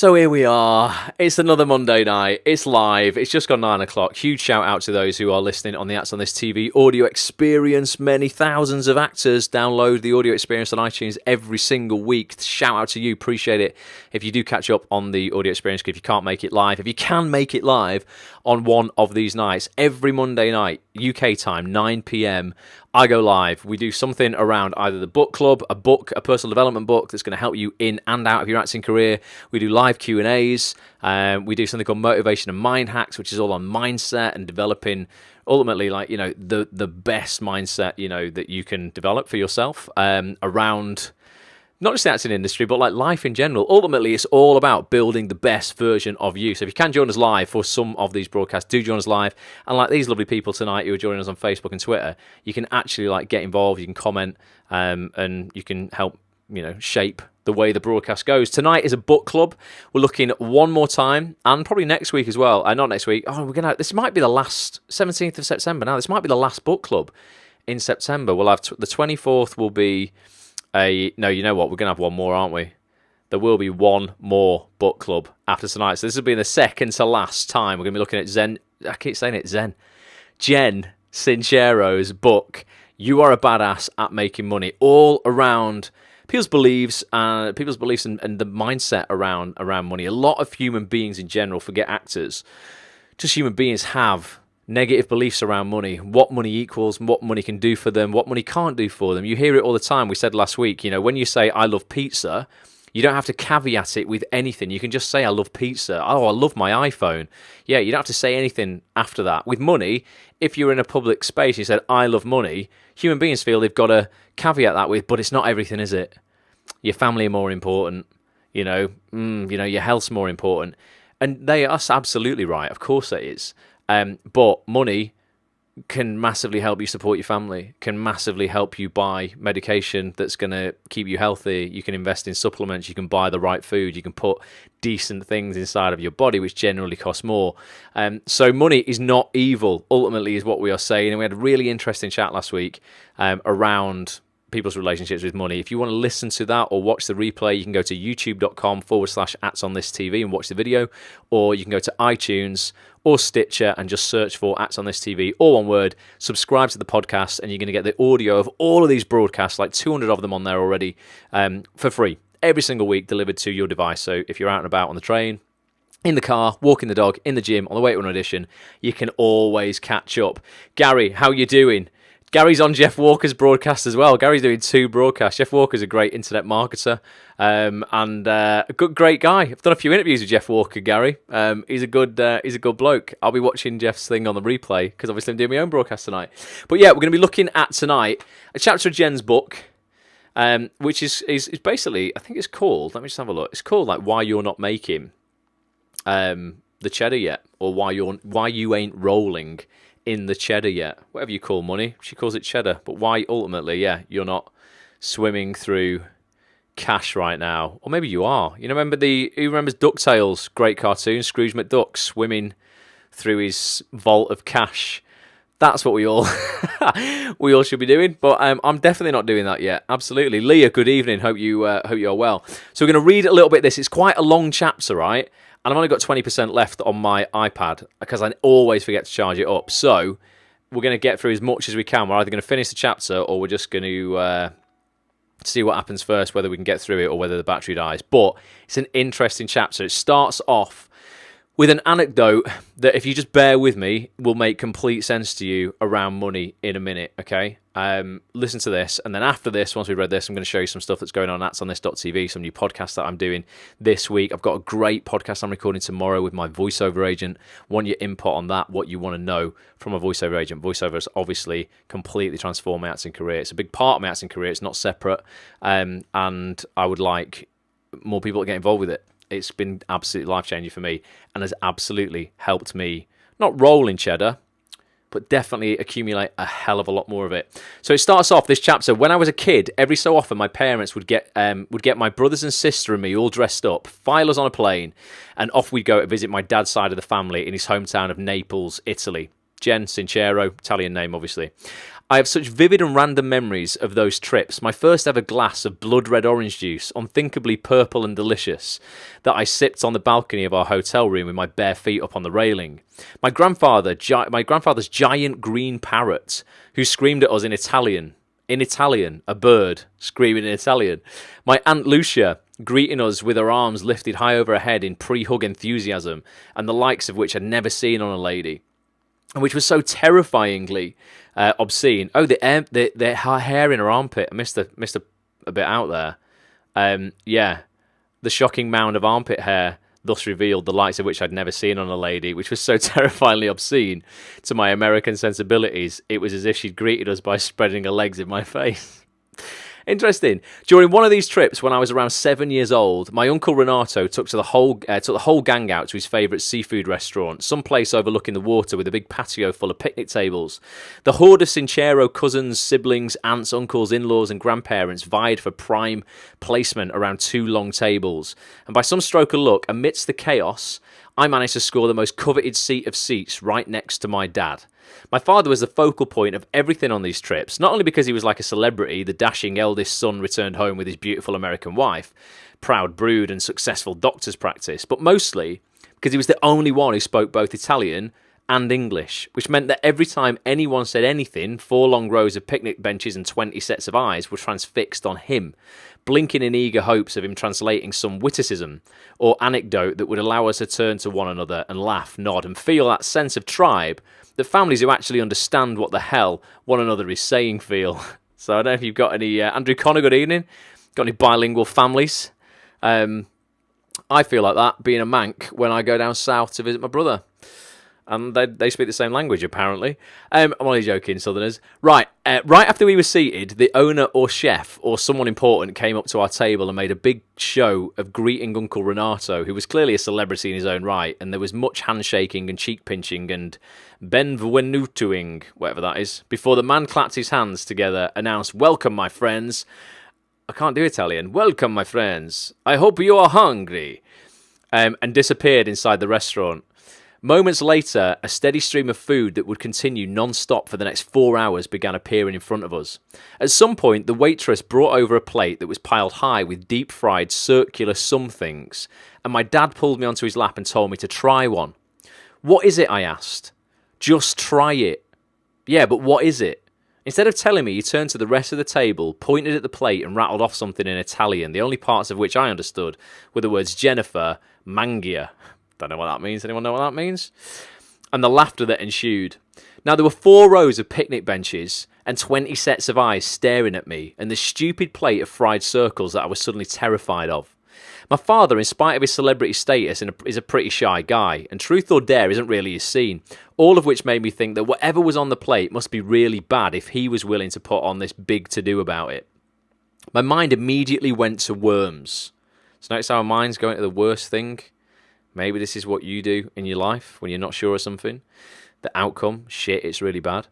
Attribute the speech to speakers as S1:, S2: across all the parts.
S1: So here we are. It's another Monday night. It's live. It's just gone 9 o'clock. Huge shout out to those who are listening on the Acts on This TV audio experience. Many thousands of actors download the audio experience on iTunes every single week. Shout out to you. Appreciate it. If you do catch up on the audio experience, if you can't make it live, if you can make it live on one of these nights, every Monday night, UK time, 9 p.m, I go live. We do something around either the book club, a book, a personal development book that's going to help you in and out of your acting career. We do live Q&As. We do something called Motivation and Mind Hacks, which is all on mindset and developing ultimately, like, you know, the best mindset, you know, that you can develop for yourself around not just the acting industry, but like life in general. Ultimately, it's all about building the best version of you. So if you can join us live for some of these broadcasts, do join us live. And like these lovely people tonight who are joining us on Facebook and Twitter, you can actually like get involved, you can comment, and you can help, you know, shape the way the broadcast goes. Tonight is a book club. We're looking one more time, and probably next week as well. Not next week. This might be the last 17th of September now. This might be the last book club in September. We'll have the 24th will be no, you know what? We're going to have one more, aren't we? There will be one more book club after tonight. So this will be the second to last time. We're going to be looking at Jen Sincero's book, You Are a Badass at Making Money, all around people's beliefs and the mindset around money. A lot of human beings in general, forget actors, just human beings have negative beliefs around money, what money equals, what money can do for them, what money can't do for them. You hear it all the time. We said last week, you know, when you say, I love pizza, you don't have to caveat it with anything. You can just say, I love pizza. Oh, I love my iPhone. Yeah, you don't have to say anything after that. With money, if you're in a public space, you said, I love money, human beings feel they've got to caveat that with, but it's not everything, is it? Your family are more important, you know, your health's more important. And that's absolutely right. Of course it is. But money can massively help you support your family, can massively help you buy medication that's going to keep you healthy. You can invest in supplements, you can buy the right food, you can put decent things inside of your body, which generally cost more. So money is not evil, ultimately, is what we are saying. And we had a really interesting chat last week around people's relationships with money. If you want to listen to that or watch the replay, you can go to youtube.com/ActsOnThisTV and watch the video, or you can go to iTunes or Stitcher and just search for Acts on This TV, all one word, subscribe to the podcast, and you're going to get the audio of all of these broadcasts, like 200 of them on there already, for free, every single week, delivered to your device. So if you're out and about on the train, in the car, walking the dog, in the gym, on the way to an audition, you can always catch up. Gary, how you doing? Gary's on Jeff Walker's broadcast as well. Gary's doing 2 broadcasts. Jeff Walker's a great internet marketer and a great guy. I've done a few interviews with Jeff Walker, Gary. He's a good bloke. I'll be watching Jeff's thing on the replay because obviously I'm doing my own broadcast tonight. But yeah, we're going to be looking at tonight a chapter of Jen's book, which is basically, I think it's called, let me just have a look. It's called like Why You're Not Making the Cheddar Yet, or Why You Ain't Rolling in the Cheddar Yet, whatever you call money. She calls it cheddar, but why ultimately, yeah, you're not swimming through cash right now, or maybe you are. You know, who remembers DuckTales, great cartoon, Scrooge McDuck swimming through his vault of cash. That's what we all should be doing, but I'm definitely not doing that yet. Absolutely. Leah, good evening. Hope you are well. So we're going to read a little bit of this. It's quite a long chapter, right? And I've only got 20% left on my iPad because I always forget to charge it up. So we're going to get through as much as we can. We're either going to finish the chapter or we're just going to see what happens first, whether we can get through it or whether the battery dies. But it's an interesting chapter. It starts off with an anecdote that, if you just bear with me, will make complete sense to you around money in a minute, okay? Listen to this, and then after this, once we've read this, I'm going to show you some stuff that's going on at ActsOnThis.tv, some new podcasts that I'm doing this week. I've got a great podcast I'm recording tomorrow with my voiceover agent. Want your input on that, what you want to know from a voiceover agent. Voiceover has obviously completely transformed my acting career. It's a big part of my acting career. It's not separate, and I would like more people to get involved with it. It's been absolutely life-changing for me and has absolutely helped me not roll in cheddar, but definitely accumulate a hell of a lot more of it. So it starts off, this chapter, when I was a kid, every so often my parents would get my brothers and sister and me all dressed up, file us on a plane, and off we'd go to visit my dad's side of the family in his hometown of Naples, Italy. Jen Sincero, Italian name, obviously. I have such vivid and random memories of those trips. My first ever glass of blood red orange juice, unthinkably purple and delicious, that I sipped on the balcony of our hotel room with my bare feet up on the railing. My grandfather's giant green parrot, who screamed at us in Italian. In Italian, a bird screaming in Italian. My Aunt Lucia greeting us with her arms lifted high over her head in pre-hug enthusiasm, and the likes of which I'd never seen on a lady, and which was so terrifyingly obscene. Oh, the hair in her armpit. I missed a bit out there. Yeah, the shocking mound of armpit hair thus revealed the likes of which I'd never seen on a lady, which was so terrifyingly obscene to my American sensibilities. It was as if she'd greeted us by spreading her legs in my face. Interesting. During one of these trips, when I was around 7 years old, my uncle Renato took the whole gang out to his favourite seafood restaurant, someplace overlooking the water with a big patio full of picnic tables. The horde of Sincero cousins, siblings, aunts, uncles, in-laws and grandparents vied for prime placement around two long tables. And by some stroke of luck, amidst the chaos, I managed to score the most coveted seat of seats right next to my dad. My father was the focal point of everything on these trips, not only because he was like a celebrity, the dashing eldest son returned home with his beautiful American wife, proud brood and successful doctor's practice, but mostly because he was the only one who spoke both Italian and English, which meant that every time anyone said anything, 4 long rows of picnic benches and 20 sets of eyes were transfixed on him, blinking in eager hopes of him translating some witticism or anecdote that would allow us to turn to one another and laugh, nod, and feel that sense of tribe that families who actually understand what the hell one another is saying feel. So I don't know if you've got any... Andrew Connor, good evening. Got any bilingual families? I feel like that, being a Manc, when I go down south to visit my brother. And they speak the same language, apparently. I'm only joking, Southerners. Right after we were seated, the owner or chef or someone important came up to our table and made a big show of greeting Uncle Renato, who was clearly a celebrity in his own right, and there was much handshaking and cheek-pinching and benvenutoing, whatever that is, before the man clapped his hands together, announced, "Welcome, my friends." I can't do Italian. "Welcome, my friends. I hope you are hungry." And disappeared inside the restaurant. Moments later, a steady stream of food that would continue non-stop for the next 4 hours began appearing in front of us. At some point, the waitress brought over a plate that was piled high with deep-fried circular somethings, and my dad pulled me onto his lap and told me to try one. "What is it?" I asked. "Just try it." "Yeah, but what is it?" Instead of telling me, he turned to the rest of the table, pointed at the plate and rattled off something in Italian, the only parts of which I understood were the words Jennifer, Mangia. Don't know what that means. Anyone know what that means? And the laughter that ensued. Now, there were 4 rows of picnic benches and 20 sets of eyes staring at me and the stupid plate of fried circles that I was suddenly terrified of. My father, in spite of his celebrity status, is a pretty shy guy, and truth or dare isn't really his scene, all of which made me think that whatever was on the plate must be really bad if he was willing to put on this big to-do about it. My mind immediately went to worms. So notice how our mind's going to the worst thing? Maybe this is what you do in your life when you're not sure of something. The outcome, shit, it's really bad.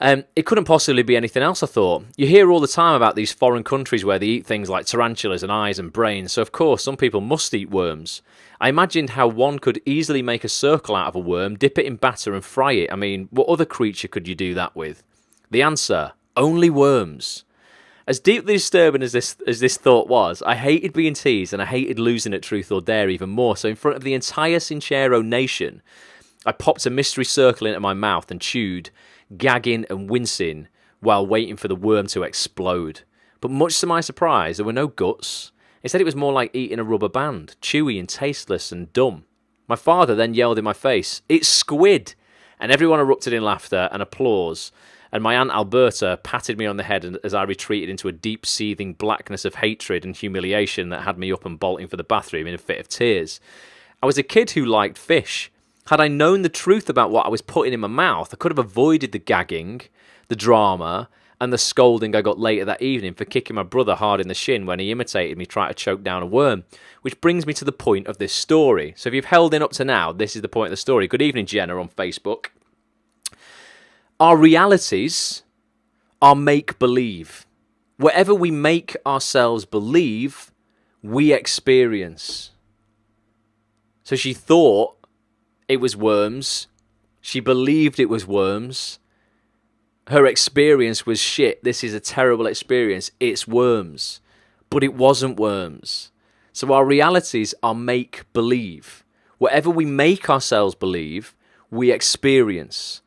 S1: It couldn't possibly be anything else, I thought. You hear all the time about these foreign countries where they eat things like tarantulas and eyes and brains, so of course some people must eat worms. I imagined how one could easily make a circle out of a worm, dip it in batter and fry it. I mean, what other creature could you do that with? The answer, only worms. As deeply disturbing as this thought was, I hated being teased and I hated losing at Truth or Dare even more. So in front of the entire Sincero nation, I popped a mystery circle into my mouth and chewed, gagging and wincing while waiting for the worm to explode. But much to my surprise, there were no guts. Instead, it was more like eating a rubber band, chewy and tasteless and dumb. My father then yelled in my face, "It's squid!" And everyone erupted in laughter and applause. And my Aunt Alberta patted me on the head as I retreated into a deep seething blackness of hatred and humiliation that had me up and bolting for the bathroom in a fit of tears. I was a kid who liked fish. Had I known the truth about what I was putting in my mouth, I could have avoided the gagging, the drama, and the scolding I got later that evening for kicking my brother hard in the shin when he imitated me trying to choke down a worm. Which brings me to the point of this story. So if you've held in up to now, this is the point of the story. Good evening, Jenna, on Facebook. Our realities are make-believe. Whatever we make ourselves believe, we experience. So she thought it was worms. She believed it was worms. Her experience was shit. This is a terrible experience. It's worms. But it wasn't worms. So our realities are make-believe. Whatever we make ourselves believe, we experience.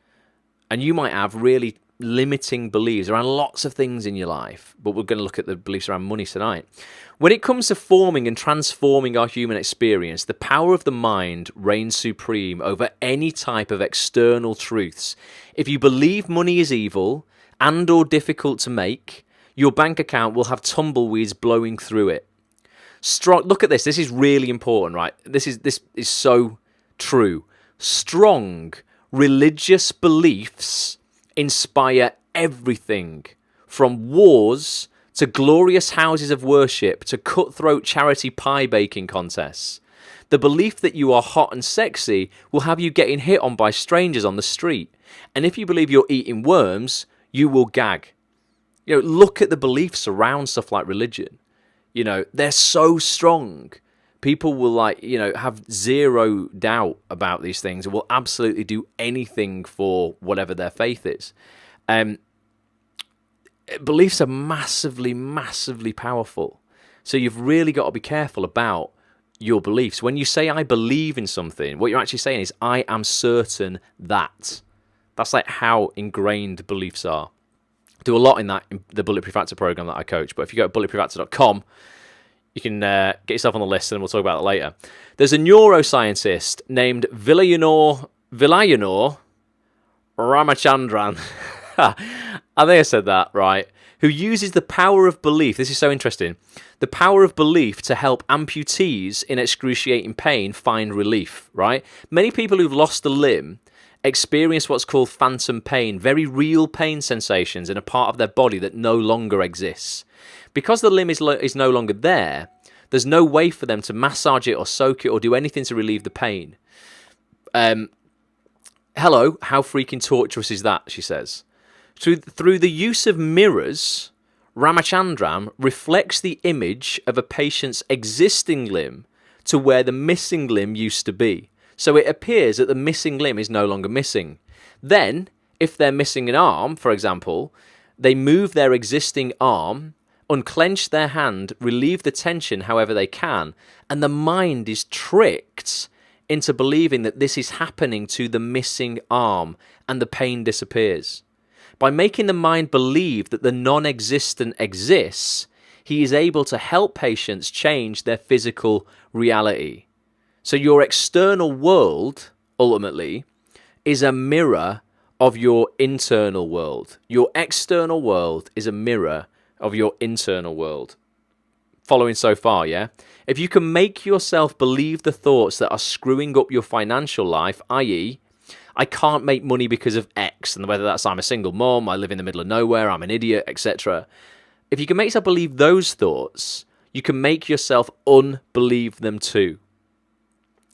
S1: And you might have really limiting beliefs around lots of things in your life, but we're going to look at the beliefs around money tonight. When it comes to forming and transforming our human experience, the power of the mind reigns supreme over any type of external truths. If you believe money is evil and or difficult to make, your bank account will have tumbleweeds blowing through it. Look at this. This is really important, right? This is so true. Strong religious beliefs inspire everything from wars to glorious houses of worship to cutthroat charity pie baking contests. The belief that you are hot and sexy will have you getting hit on by strangers on the street. And if you believe you're eating worms, you will gag. Look at the beliefs around stuff like religion. They're so strong. People will have zero doubt about these things and will absolutely do anything for whatever their faith is. Beliefs are massively, massively powerful. So you've really got to be careful about your beliefs. When you say, I believe in something, what you're actually saying is, I am certain that. That's like how ingrained beliefs are. I do a lot in the Bulletproof Actor program that I coach. But if you go to bulletproofactor.com, you can get yourself on the list, and we'll talk about it later. There's a neuroscientist named Vilayanur Ramachandran. I think I said that right. Who uses the power of belief. This is so interesting. The power of belief to help amputees in excruciating pain find relief, right? Many people who've lost a limb experience what's called phantom pain, very real pain sensations in a part of their body that no longer exists. Because the limb is no longer there, there's no way for them to massage it or soak it or do anything to relieve the pain. Hello, how freaking torturous is that, she says. Through the use of mirrors, Ramachandran reflects the image of a patient's existing limb to where the missing limb used to be. So it appears that the missing limb is no longer missing. Then, if they're missing an arm, for example, they move their existing arm, unclench their hand, relieve the tension however they can, and the mind is tricked into believing that this is happening to the missing arm, and the pain disappears. By making the mind believe that the non-existent exists, he is able to help patients change their physical reality. So your external world, ultimately, is a mirror of your internal world. Your external world is a mirror of your internal world. Following so far, yeah? If you can make yourself believe the thoughts that are screwing up your financial life, i.e., I can't make money because of X, and whether that's I'm a single mom, I live in the middle of nowhere, I'm an idiot, etc. If you can make yourself believe those thoughts, you can make yourself unbelieve them too.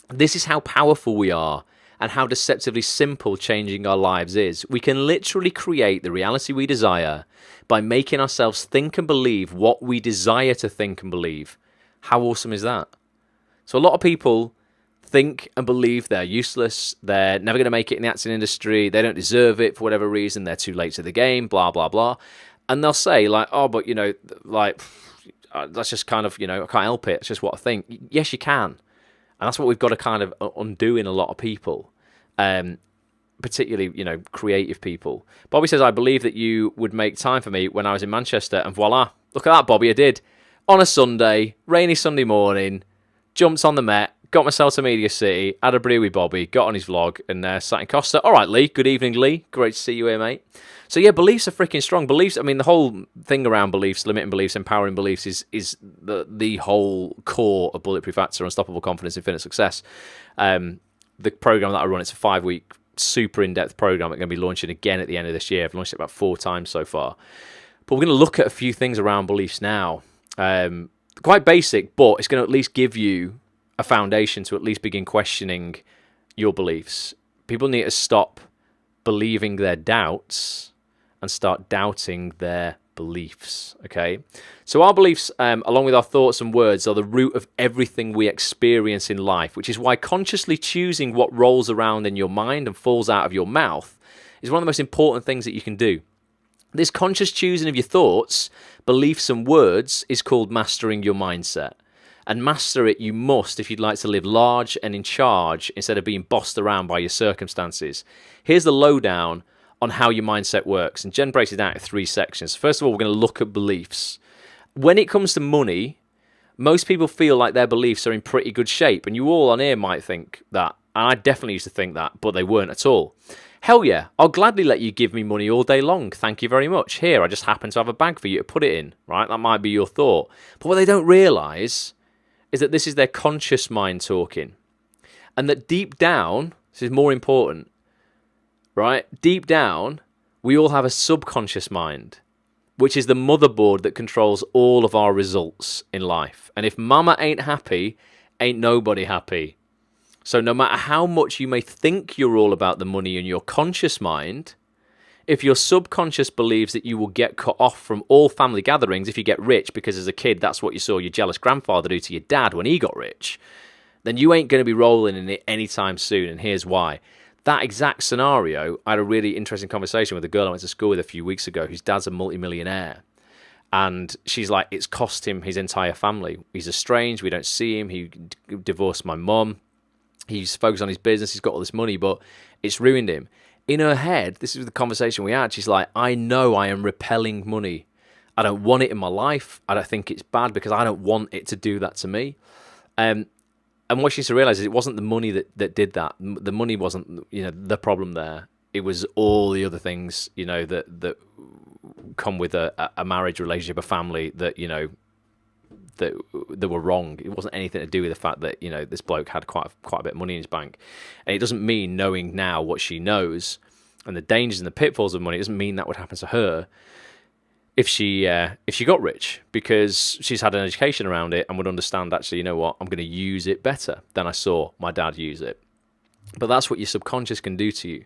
S1: This is how powerful we are and how deceptively simple changing our lives is. We can literally create the reality we desire by making ourselves think and believe what we desire to think and believe. How awesome is that? So a lot of people think and believe they're useless, they're never going to make it in the acting industry, they don't deserve it for whatever reason, they're too late to the game, blah, blah, blah. And they'll say, but, that's just kind of, I can't help it, it's just what I think. Yes, you can. And that's what we've got to kind of undo in a lot of people, particularly, creative people. Bobby says, I believe that you would make time for me when I was in Manchester, and voila, look at that, Bobby, I did. On a Sunday, rainy Sunday morning, jumped on the Met, got myself to Media City, had a brew with Bobby, got on his vlog, and sat in Costa. All right, Lee, good evening, Lee. Great to see you here, mate. So yeah, beliefs are freaking strong. Beliefs, I mean, the whole thing around beliefs, limiting beliefs, empowering beliefs is the whole core of Bulletproof Actor, Unstoppable Confidence, Infinite Success. The program that I run, it's a 5-week, super in-depth program. It's going to be launching again at the end of this year. I've launched it about 4 times so far. But we're going to look at a few things around beliefs now. Quite basic, but it's going to at least give you a foundation to at least begin questioning your beliefs. People need to stop believing their doubts and start doubting their beliefs, okay? So our beliefs, along with our thoughts and words, are the root of everything we experience in life, which is why consciously choosing what rolls around in your mind and falls out of your mouth is one of the most important things that you can do. This conscious choosing of your thoughts, beliefs and words is called mastering your mindset. And master it you must if you'd like to live large and in charge instead of being bossed around by your circumstances. Here's the lowdown on how your mindset works. And Jen breaks it down into 3 sections. First of all, we're going to look at beliefs. When it comes to money, most people feel like their beliefs are in pretty good shape. And you all on here might think that. And I definitely used to think that, but they weren't at all. Hell yeah, I'll gladly let you give me money all day long. Thank you very much. Here, I just happen to have a bag for you to put it in, right? That might be your thought. But what they don't realise is that this is their conscious mind talking. And that deep down, this is more important, right? Deep down, we all have a subconscious mind, which is the motherboard that controls all of our results in life. And if mama ain't happy, ain't nobody happy. So no matter how much you may think you're all about the money in your conscious mind, if your subconscious believes that you will get cut off from all family gatherings if you get rich because as a kid that's what you saw your jealous grandfather do to your dad when he got rich, then you ain't going to be rolling in it anytime soon, and here's why. That exact scenario, I had a really interesting conversation with a girl I went to school with a few weeks ago whose dad's a multimillionaire. And she's like, it's cost him his entire family. He's estranged, we don't see him, he divorced my mum. He's focused on his business, he's got all this money, but it's ruined him. In her head, this is the conversation we had, she's like, I know I am repelling money. I don't want it in my life. I don't think it's bad because I don't want it to do that to me. And what she needs to realize is it wasn't the money that did that. The money wasn't, the problem there. It was all the other things, that come with a marriage relationship, a family that were wrong. It wasn't anything to do with the fact that this bloke had quite a bit of money in his bank, and it doesn't mean knowing now what she knows and the dangers and the pitfalls of money, it doesn't mean that would happen to her if she got rich, because she's had an education around it and would understand, actually, you know what, I'm going to use it better than I saw my dad use it. But that's what your subconscious can do to you.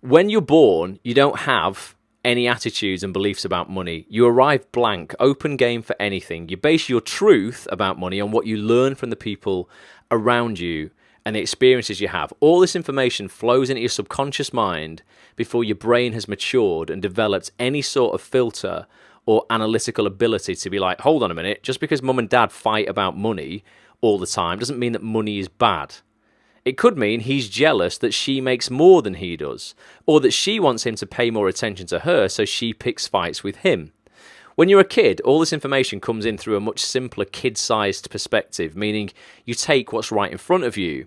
S1: When you're born, you don't have any attitudes and beliefs about money. You arrive blank, open game for anything. You base your truth about money on what you learn from the people around you and the experiences you have. All this information flows into your subconscious mind before your brain has matured and developed any sort of filter or analytical ability to be like, hold on a minute, just because mum and dad fight about money all the time doesn't mean that money is bad. It could mean he's jealous that she makes more than he does, or that she wants him to pay more attention to her, so she picks fights with him. When you're a kid, all this information comes in through a much simpler kid-sized perspective, meaning you take what's right in front of you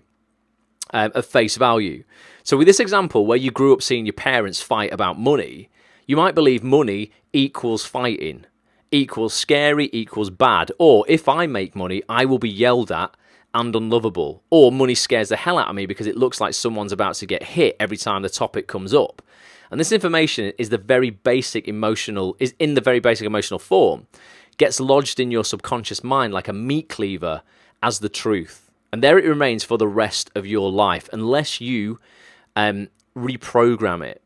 S1: at face value. So with this example, where you grew up seeing your parents fight about money, you might believe money equals fighting, equals scary, equals bad, or if I make money, I will be yelled at and unlovable, or money scares the hell out of me because it looks like someone's about to get hit every time the topic comes up. And this information is in the very basic emotional form, gets lodged in your subconscious mind like a meat cleaver as the truth. And there it remains for the rest of your life, unless you reprogram it,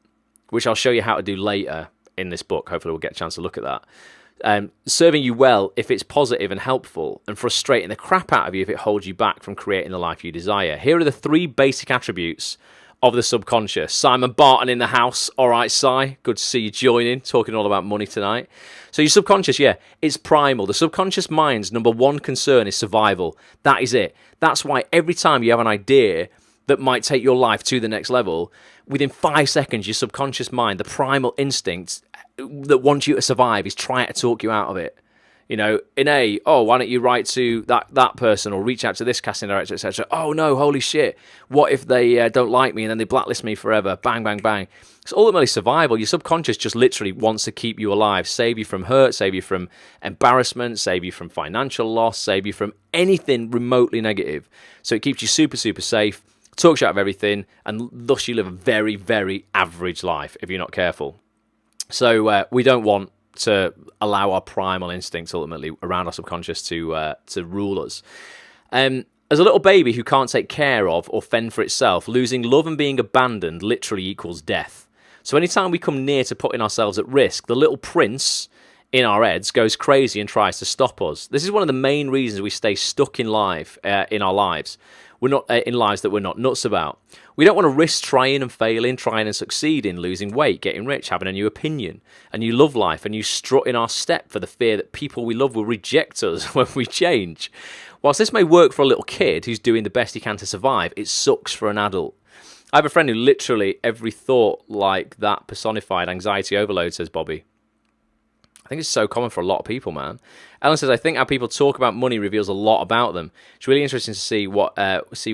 S1: which I'll show you how to do later in this book. Hopefully we'll get a chance to look at that. Serving you well if it's positive and helpful, and frustrating the crap out of you if it holds you back from creating the life you desire. Here are the 3 basic attributes of the subconscious. Simon Barton in the house. All right, Si, good to see you joining, talking all about money tonight. So your subconscious, it's primal. The subconscious mind's number 1 concern is survival. That is it. That's why every time you have an idea that might take your life to the next level, within 5 seconds, your subconscious mind, the primal instinct that wants you to survive, is trying to talk you out of it. Why don't you write to that person or reach out to this casting director, etc. Oh no, holy shit, what if they don't like me and then they blacklist me forever? Bang, bang, bang. It's ultimately survival. Your subconscious just literally wants to keep you alive, save you from hurt, save you from embarrassment, save you from financial loss, save you from anything remotely negative. So it keeps you super, super safe, talks you out of everything, and thus you live a very, very average life if you're not careful. So we don't want to allow our primal instincts ultimately around our subconscious to rule us. As a little baby who can't take care of or fend for itself, losing love and being abandoned literally equals death. So anytime we come near to putting ourselves at risk, the little prince in our heads goes crazy and tries to stop us. This is one of the main reasons we stay stuck in our lives. we're not in lives that we're not nuts about. We don't want to risk trying and failing, trying and succeeding, losing weight, getting rich, having a new opinion, a new love life, a new strut in our step for the fear that people we love will reject us when we change. Whilst this may work for a little kid who's doing the best he can to survive, it sucks for an adult. I have a friend who literally every thought like that personified anxiety overload, says Bobby. I think it's so common for a lot of people, man. Ellen says, I think how people talk about money reveals a lot about them. It's really interesting to see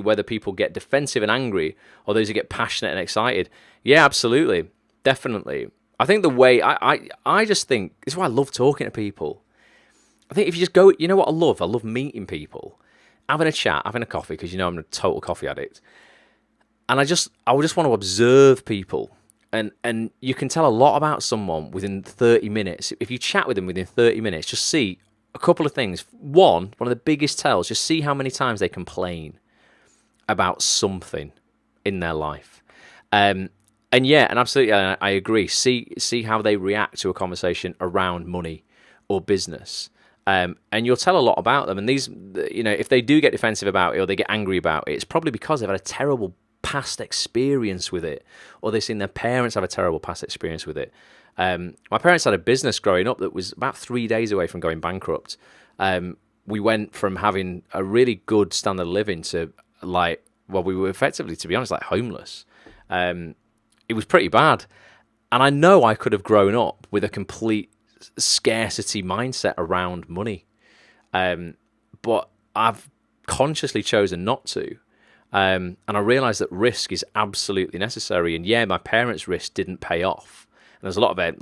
S1: whether people get defensive and angry or those who get passionate and excited. Yeah, absolutely. Definitely. I think the way, I just think, it's why I love talking to people. I think if you just go, you know what I love? I love meeting people, having a chat, having a coffee, because you know I'm a total coffee addict. And I would just want to observe people. And you can tell a lot about someone within 30 minutes. If you chat with them within 30 minutes, just see a couple of things. One of the biggest tells, just see how many times they complain about something in their life. And absolutely, I agree. See how they react to a conversation around money or business. And you'll tell a lot about them. And these, if they do get defensive about it or they get angry about it, it's probably because they've had a terrible past experience with it, or they've seen their parents have a terrible past experience with it. My parents had a business growing up that was about 3 days away from going bankrupt. We went from having a really good standard of living to we were effectively, to be honest, like homeless. It was pretty bad. And I know I could have grown up with a complete scarcity mindset around money. But I've consciously chosen not to. And I realised that risk is absolutely necessary. And yeah, my parents' risk didn't pay off. And there's a lot of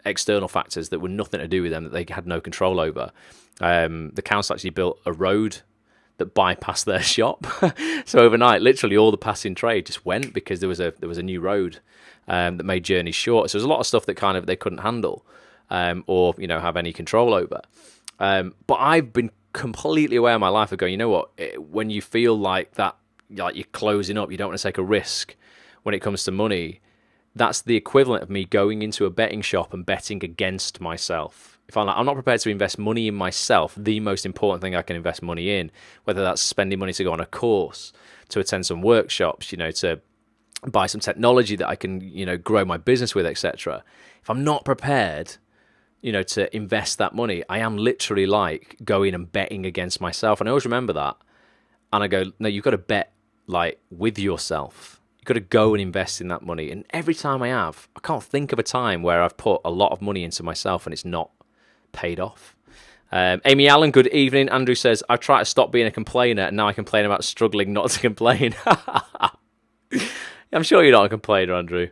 S1: external factors that were nothing to do with them that they had no control over. The council actually built a road that bypassed their shop. So overnight, literally all the passing trade just went because there was a new road that made journeys short. So there's a lot of stuff that they couldn't handle or have any control over. But I've been completely aware of my life of going, you know what, when you feel like that, like you're closing up, you don't want to take a risk when it comes to money, that's the equivalent of me going into a betting shop and betting against myself. If I'm not prepared to invest money in myself, the most important thing I can invest money in, whether that's spending money to go on a course, to attend some workshops, to buy some technology that I can, grow my business with, etc. If I'm not prepared to invest that money, I am literally like going and betting against myself. And I always remember that. And I go, no, you've got to bet with yourself. You've got to go and invest in that money. And every time I can't think of a time where I've put a lot of money into myself and it's not paid off. Amy Allen, good evening. Andrew says, I've tried to stop being a complainer and now I complain about struggling not to complain. I'm sure you're not a complainer, Andrew.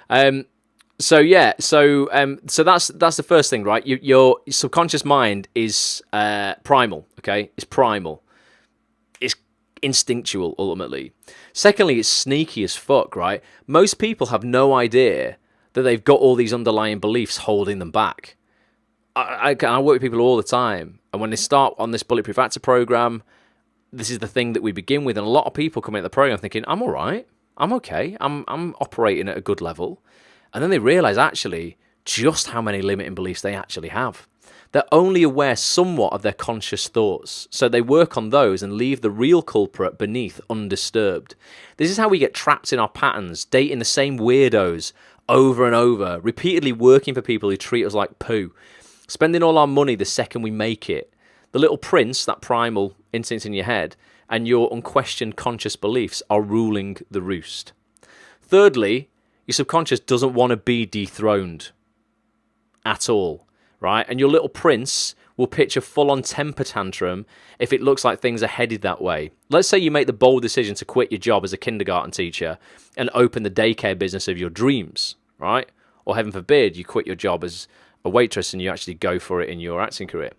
S1: So that's the first thing, right? Your subconscious mind is primal, okay? It's primal. It's instinctual, ultimately. Secondly, it's sneaky as fuck, right? Most people have no idea that they've got all these underlying beliefs holding them back. I work with people all the time, and when they start on this Bulletproof Actor program, this is the thing that we begin with, and a lot of people come into the program thinking, I'm all right, I'm okay, I'm operating at a good level. And then they realize actually just how many limiting beliefs they actually have. They're only aware somewhat of their conscious thoughts. So they work on those and leave the real culprit beneath undisturbed. This is how we get trapped in our patterns, dating the same weirdos over and over, repeatedly working for people who treat us like poo, spending all our money the second we make it. The little prince, that primal instinct in your head, and your unquestioned conscious beliefs are ruling the roost. Thirdly, your subconscious doesn't want to be dethroned at all, right? And your little prince will pitch a full-on temper tantrum if it looks like things are headed that way. Let's say you make the bold decision to quit your job as a kindergarten teacher and open the daycare business of your dreams, right? Or heaven forbid, you quit your job as a waitress and you actually go for it in your acting career.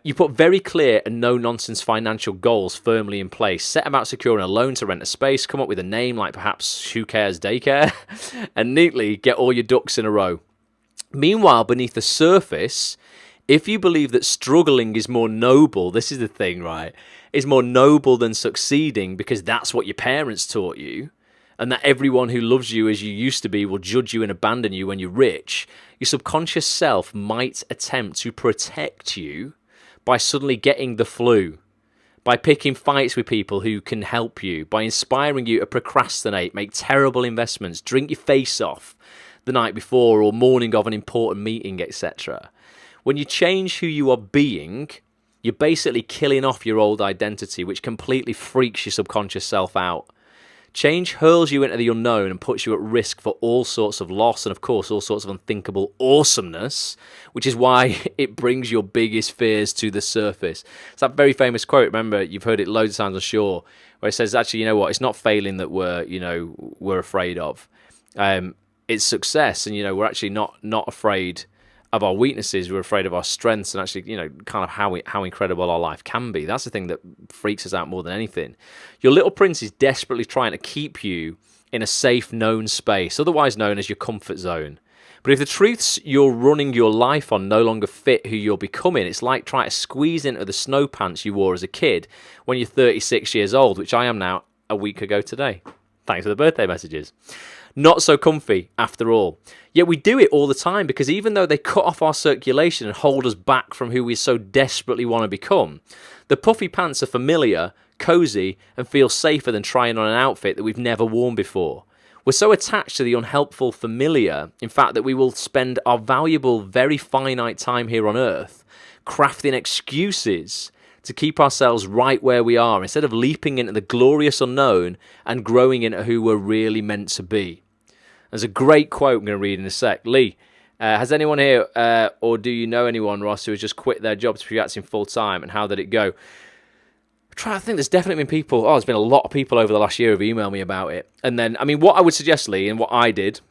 S1: You put very clear and no-nonsense financial goals firmly in place, set about securing a loan to rent a space, come up with a name like perhaps Who Cares Daycare, and neatly get all your ducks in a row. Meanwhile, beneath the surface, if you believe that struggling is more noble, this is the thing, right, is more noble than succeeding because that's what your parents taught you, and that everyone who loves you as you used to be will judge you and abandon you when you're rich, your subconscious self might attempt to protect you by suddenly getting the flu, by picking fights with people who can help you, by inspiring you to procrastinate, make terrible investments, drink your face off the night before or morning of an important meeting, etc. When you change who you are being, you're basically killing off your old identity, which completely freaks your subconscious self out. Change hurls you into the unknown and puts you at risk for all sorts of loss and, of course, all sorts of unthinkable awesomeness, which is why it brings your biggest fears to the surface. It's that very famous quote, remember, you've heard it loads of times, I'm sure, where it says, actually, you know what, it's not failing that we're afraid of. It's success, and, we're actually not afraid of our weaknesses, we're afraid of our strengths, and actually, kind of how incredible our life can be. That's the thing that freaks us out more than anything. Your little prince is desperately trying to keep you in a safe, known space, otherwise known as your comfort zone. But if the truths you're running your life on no longer fit who you're becoming, it's like trying to squeeze into the snow pants you wore as a kid when you're 36 years old, which I am now a week ago today. Thanks for the birthday messages. Not so comfy, after all. Yet we do it all the time, because even though they cut off our circulation and hold us back from who we so desperately want to become, the puffy pants are familiar, cozy, and feel safer than trying on an outfit that we've never worn before. We're so attached to the unhelpful familiar, in fact, that we will spend our valuable, very finite time here on Earth crafting excuses to keep ourselves right where we are, instead of leaping into the glorious unknown and growing into who we're really meant to be. There's a great quote I'm going to read in a sec. Lee, has anyone here, or do you know anyone, Ross, who has just quit their job to be acting full time, and how did it go? I'm trying to think. There's definitely been people. There's been a lot of people over the last year who've emailed me about it. And then, what I would suggest, Lee, and what I did,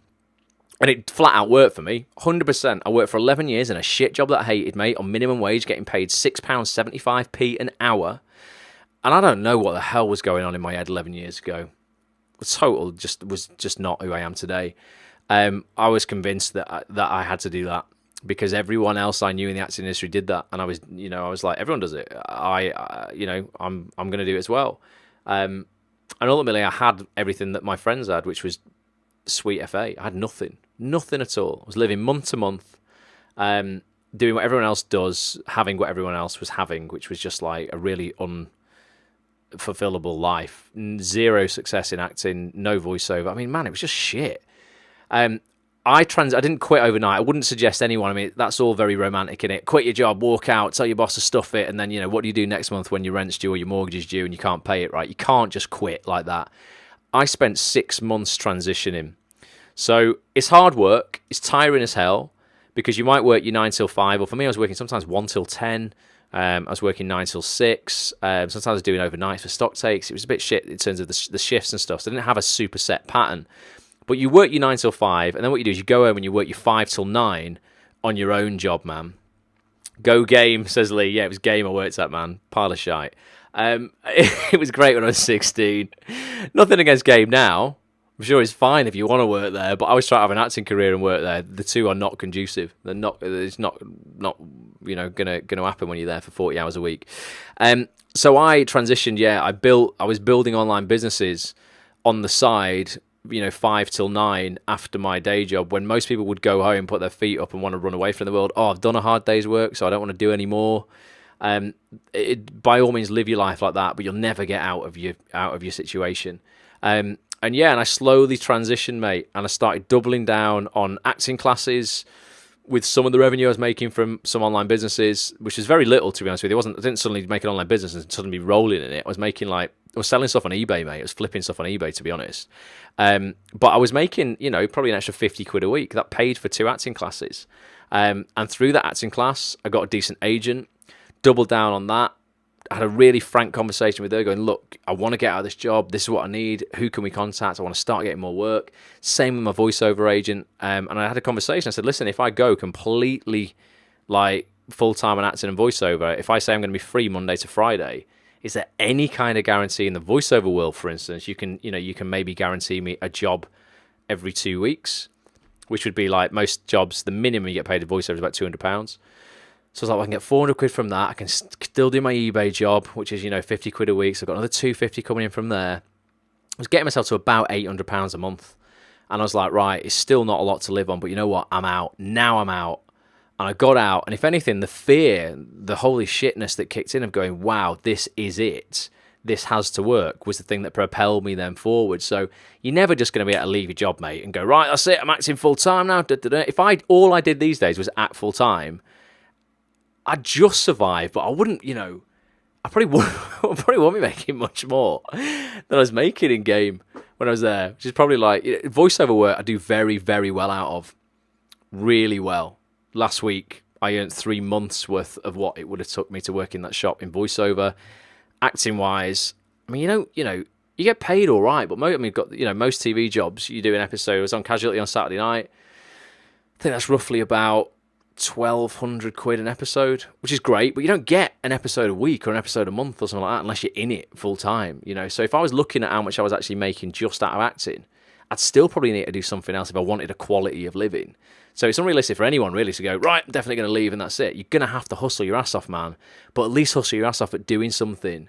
S1: and it flat out worked for me, 100%. I worked for 11 years in a shit job that I hated, mate, on minimum wage, getting paid £6.75p an hour. And I don't know what the hell was going on in my head 11 years ago. Total was just not who I am today. I was convinced that I had to do that because everyone else I knew in the acting industry did that, and I was like, everyone does it. I'm going to do it as well. And ultimately, I had everything that my friends had, which was sweet FA. I had nothing at all. I was living month to month, doing what everyone else does, having what everyone else was having, which was just like a really unfulfillable life. Zero success in acting, no voiceover. Man, it was just shit. I didn't quit overnight. I wouldn't suggest anyone. That's all very romantic, innit? Quit your job, walk out, tell your boss to stuff it, and then, what do you do next month when your rent's due or your mortgage is due and you can't pay it, right? You can't just quit like that. I spent 6 months transitioning. So it's hard work. It's tiring as hell, because you might work your 9 till 5, or for me, I was working sometimes 1 till 10. I was working 9 till 6. Sometimes I was doing overnights for stock takes. It was a bit shit in terms of the shifts and stuff. So I didn't have a super set pattern. But you work your 9 till 5, and then what you do is you go home and you work your 5 till 9 on your own job, man. Go game, says Lee. Yeah, it was game I worked at, man. Pile of shite. It was great when I was 16. Nothing against game now. I'm sure it's fine if you want to work there, but I was trying to have an acting career and work there. The two are not conducive. They're not. It's not gonna happen when you're there for 40 hours a week. So I transitioned. Yeah, I was building online businesses on the side, 5 till 9 after my day job, when most people would go home, put their feet up and want to run away from the world. I've done a hard day's work, so I don't want to do any more. By all means, live your life like that, but you'll never get out of your situation. And I slowly transitioned, mate, and I started doubling down on acting classes with some of the revenue I was making from some online businesses, which is very little, to be honest with you. I didn't suddenly make an online business and suddenly be rolling in it. I was selling stuff on eBay, mate. I was flipping stuff on eBay, to be honest. But I was making, probably an extra 50 quid a week. That paid for 2 acting classes. And through that acting class, I got a decent agent, doubled down on that. I had a really frank conversation with her going, look, I want to get out of this job. This is what I need. Who can we contact? I want to start getting more work. Same with my voiceover agent. And I had a conversation. I said, listen, if I go completely like full-time on acting and voiceover, if I say I'm going to be free Monday to Friday, is there any kind of guarantee in the voiceover world, for instance, you can maybe guarantee me a job every 2 weeks, which would be like most jobs, the minimum you get paid in voiceover is about £200. So I was like, well, I can get 400 quid from that. I can still do my eBay job, which is, 50 quid a week. So I've got another 250 coming in from there. I was getting myself to about £800 a month. And I was like, right, it's still not a lot to live on, but you know what? I'm out. Now I'm out. And I got out, and if anything, the fear, the holy shitness that kicked in of going, wow, this is it, this has to work, was the thing that propelled me then forward. So you're never just going to be able to leave your job, mate, and go, right, that's it, I'm acting full time now. If all I did these days was act full time, I'd just survive, but I wouldn't, I probably won't be making much more than I was making in game when I was there, which is probably like voiceover work I do very, very well out of. Really well. Last week, I earned 3 months worth of what it would have took me to work in that shop in voiceover. Acting wise, I mean, you get paid all right, but most TV jobs, you do an episode. I was on Casualty on Saturday night. I think that's roughly about 1,200 quid an episode, which is great, but you don't get an episode a week or an episode a month or something like that unless you're in it full time, So if I was looking at how much I was actually making just out of acting, I'd still probably need to do something else if I wanted a quality of living. So it's unrealistic for anyone really to go, right, I'm definitely going to leave and that's it. You're going to have to hustle your ass off, man. But at least hustle your ass off at doing something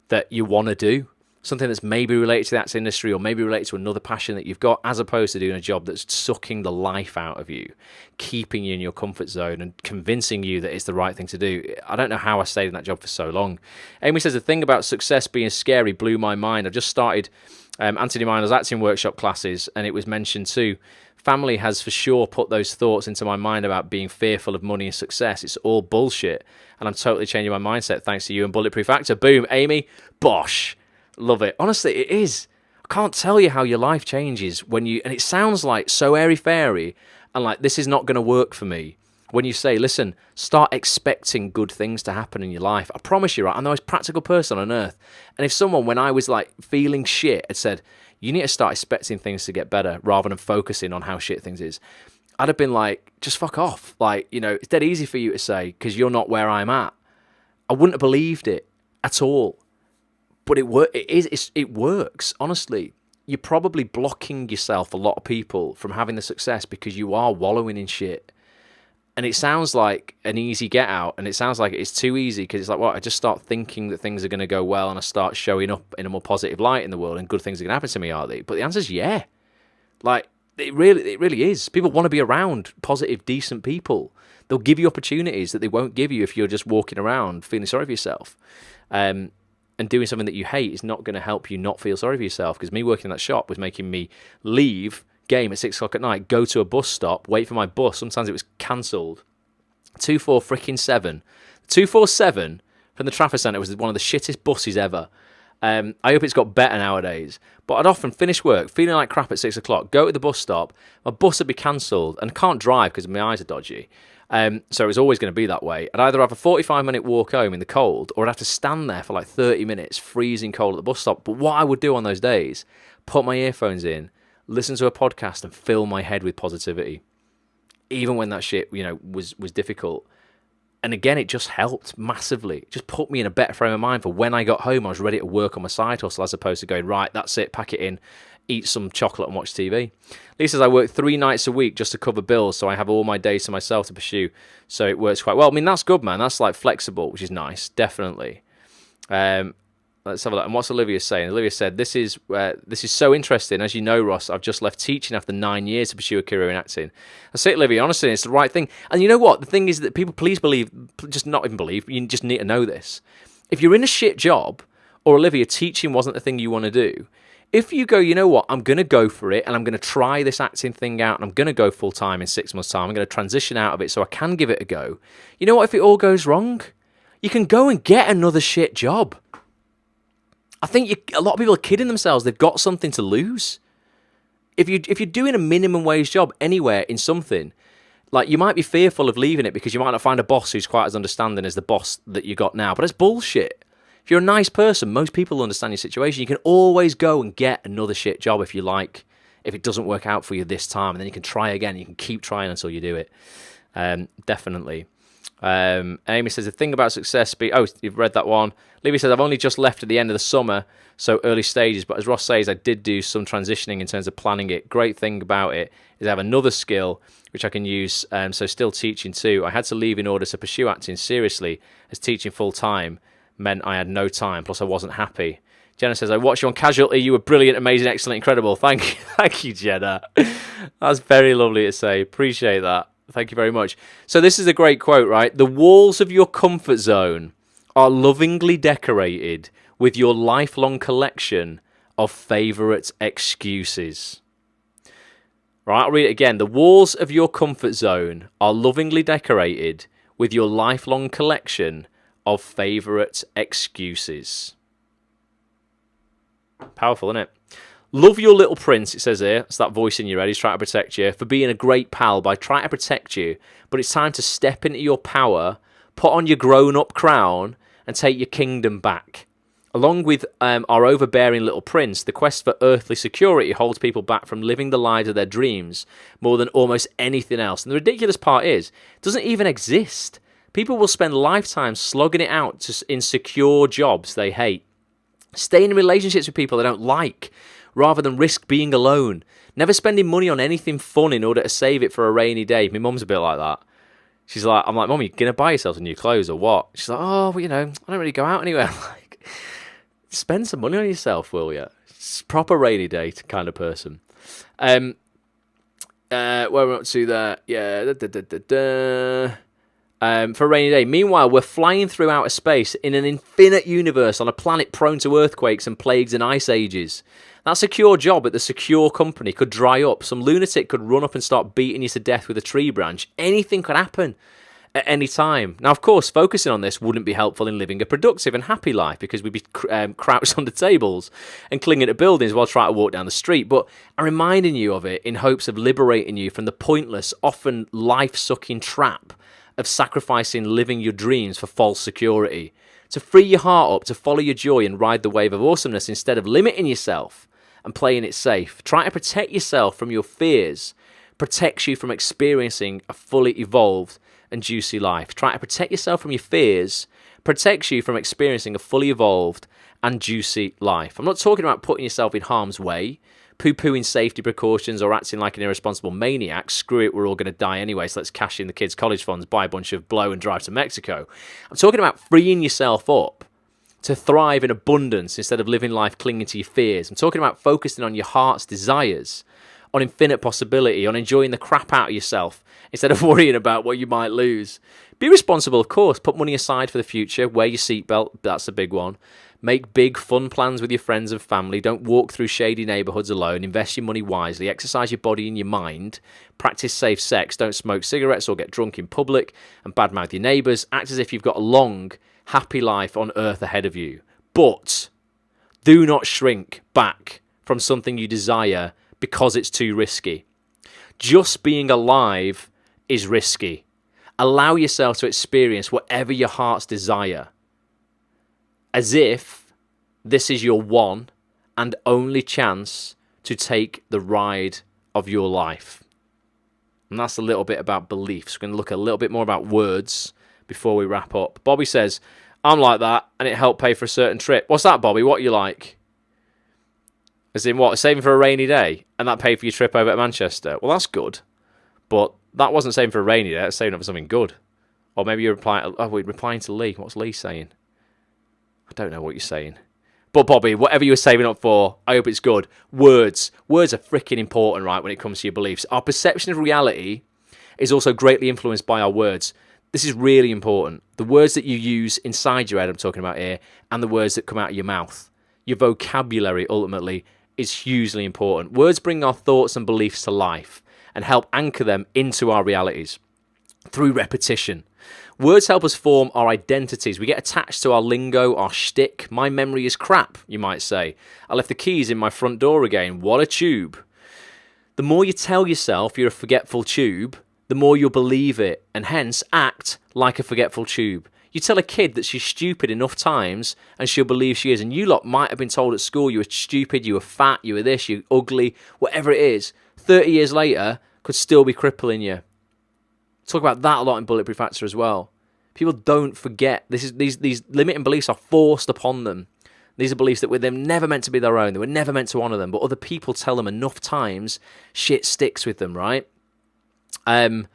S1: that you want to do. Something that's maybe related to the acting industry or maybe related to another passion that you've got, as opposed to doing a job that's sucking the life out of you, keeping you in your comfort zone and convincing you that it's the right thing to do. I don't know how I stayed in that job for so long. Amy says, the thing about success being scary blew my mind. I've just started Anthony Miner's acting workshop classes, and it was mentioned too. Family has for sure put those thoughts into my mind about being fearful of money and success. It's all bullshit, and I'm totally changing my mindset thanks to you and Bulletproof Actor. Boom, Amy, bosh. Love it. Honestly, it is. I can't tell you how your life changes when you, and it sounds like so airy-fairy, and like this is not going to work for me. When you say, listen, start expecting good things to happen in your life. I promise you, right, I'm the most practical person on earth. And if someone, when I was like feeling shit, had said, you need to start expecting things to get better rather than focusing on how shit things is, I'd have been like, just fuck off. Like, it's dead easy for you to say because you're not where I'm at. I wouldn't have believed it at all. But it works, honestly. You're probably blocking yourself, a lot of people, from having the success because you are wallowing in shit. And it sounds like an easy get out, and it sounds like it's too easy because it's like, well, I just start thinking that things are going to go well and I start showing up in a more positive light in the world and good things are going to happen to me, are they? But the answer is yeah. Like, it really is. People want to be around positive, decent people. They'll give you opportunities that they won't give you if you're just walking around feeling sorry for yourself. And doing something that you hate is not going to help you not feel sorry for yourself, because me working in that shop was making me leave game at 6 o'clock at night, go to a bus stop, wait for my bus. Sometimes it was cancelled. 247. 247 from the Trafford Centre was one of the shittest buses ever. I hope it's got better nowadays. But I'd often finish work feeling like crap at 6 o'clock, go to the bus stop, my bus would be cancelled, and I can't drive because my eyes are dodgy. So it was always going to be that way. I'd either have a 45-minute walk home in the cold, or I'd have to stand there for like 30 minutes, freezing cold at the bus stop. But what I would do on those days, put my earphones in, listen to a podcast and fill my head with positivity. Even when that shit, was difficult. And again, it just helped massively. It just put me in a better frame of mind for when I got home, I was ready to work on my side hustle, as opposed to going, right, that's it, pack it in, eat some chocolate and watch TV. Lee says, I work 3 nights a week just to cover bills, so I have all my days to myself to pursue. So it works quite well. I mean, that's good, man. That's like flexible, which is nice, definitely. Let's have a look. And what's Olivia saying? Olivia said, this is so interesting. As you know, Ross, I've just left teaching after 9 years to pursue a career in acting. That's it, Olivia. Honestly, it's the right thing. And you know what? The thing is that people, please believe, just not even believe, you just need to know this. If you're in a shit job, or Olivia, teaching wasn't the thing you want to do, if you go, you know what, I'm going to go for it, and I'm going to try this acting thing out, and I'm going to go full time in 6 months' time, I'm going to transition out of it so I can give it a go. You know what? If it all goes wrong, you can go and get another shit job. I think a lot of people are kidding themselves. They've got something to lose. If you're doing a minimum wage job anywhere in something, like, you might be fearful of leaving it because you might not find a boss who's quite as understanding as the boss that you got now. But it's bullshit. If you're a nice person, most people understand your situation. You can always go and get another shit job if you like, if it doesn't work out for you this time. And then you can try again. You can keep trying until you do it. Definitely. Amy says, the thing about success... you've read that one. Libby says, I've only just left at the end of the summer, so early stages. But as Ross says, I did do some transitioning in terms of planning it. Great thing about it is I have another skill which I can use, so still teaching too. I had to leave in order to pursue acting seriously, as teaching full-time meant I had no time, plus I wasn't happy. Jenna says, I watched you on Casualty. You were brilliant, amazing, excellent, incredible. Thank you, Jenna. That's very lovely to say. Appreciate that. Thank you very much. So this is a great quote, right? The walls of your comfort zone are lovingly decorated with your lifelong collection of favourite excuses. Right, I'll read it again. The walls of your comfort zone are lovingly decorated with your lifelong collection of favourite excuses. Powerful, isn't it? Love your little prince, it says here. It's that voice in your head. He's trying to protect you for being a great pal by trying to protect you. But it's time to step into your power, put on your grown-up crown, and take your kingdom back. Along with our overbearing little prince, the quest for earthly security holds people back from living the lives of their dreams more than almost anything else. And the ridiculous part is, it doesn't even exist. People will spend lifetimes slogging it out in secure jobs they hate. Staying in relationships with people they don't like, rather than risk being alone. Never spending money on anything fun in order to save it for a rainy day. My mum's a bit like that. She's like, I'm like, Mum, you gonna buy yourself some new clothes or what? She's like, oh, well, I don't really go out anywhere. I'm like, spend some money on yourself, will you? It's proper rainy day kind of person. Where we're up to there, yeah. For a rainy day. Meanwhile, we're flying through outer space in an infinite universe on a planet prone to earthquakes and plagues and ice ages. That secure job at the secure company could dry up. Some lunatic could run up and start beating you to death with a tree branch. Anything could happen at any time. Now, of course, focusing on this wouldn't be helpful in living a productive and happy life because we'd be crouched under tables and clinging to buildings while trying to walk down the street. But I'm reminding you of it in hopes of liberating you from the pointless, often life-sucking trap of sacrificing living your dreams for false security. To free your heart up, to follow your joy and ride the wave of awesomeness instead of limiting yourself and playing it safe. Trying to protect yourself from your fears protects you from experiencing a fully evolved and juicy life. Trying to protect yourself from your fears protects you from experiencing a fully evolved and juicy life. I'm not talking about putting yourself in harm's way, poo-pooing safety precautions or acting like an irresponsible maniac. Screw it, we're all going to die anyway, so let's cash in the kids' college funds, buy a bunch of blow and drive to Mexico. I'm talking about freeing yourself up to thrive in abundance instead of living life clinging to your fears. I'm talking about focusing on your heart's desires, on infinite possibility, on enjoying the crap out of yourself instead of worrying about what you might lose. Be responsible, of course. Put money aside for the future. Wear your seatbelt. That's a big one. Make big, fun plans with your friends and family. Don't walk through shady neighbourhoods alone. Invest your money wisely. Exercise your body and your mind. Practice safe sex. Don't smoke cigarettes or get drunk in public. And badmouth your neighbours. Act as if you've got a long, happy life on earth ahead of you. But do not shrink back from something you desire because it's too risky. Just being alive is risky. Allow yourself to experience whatever your heart's desire, as if this is your one and only chance to take the ride of your life. And that's a little bit about beliefs. We're going to look a little bit more about words before we wrap up. Bobby says, I'm like that, and it helped pay for a certain trip. What's that, Bobby? What are you like? As in what? Saving for a rainy day, and that paid for your trip over to Manchester. Well, that's good. But that wasn't saving for a rainy day. That's saving up for something good. Or maybe you're replying to Lee. What's Lee saying? I don't know what you're saying. But Bobby, whatever you were saving up for, I hope it's good. Words. Words are freaking important, right, when it comes to your beliefs. Our perception of reality is also greatly influenced by our words. This is really important. The words that you use inside your head, I'm talking about here, and the words that come out of your mouth. Your vocabulary, ultimately, is hugely important. Words bring our thoughts and beliefs to life and help anchor them into our realities through repetition. Words help us form our identities. We get attached to our lingo, our shtick. My memory is crap, you might say. I left the keys in my front door again. What a tube. The more you tell yourself you're a forgetful tube, the more you'll believe it, and hence act like a forgetful tube. You tell a kid that she's stupid enough times, and she'll believe she is. And you lot might have been told at school you were stupid, you were fat, you were this, you were ugly, whatever it is. 30 years later, could still be crippling you. Talk about that a lot in Bulletproof Actor as well. People don't forget. These limiting beliefs are forced upon them. These are beliefs that they're never meant to be their own. They were never meant to honour them. But other people tell them enough times, shit sticks with them, right? Even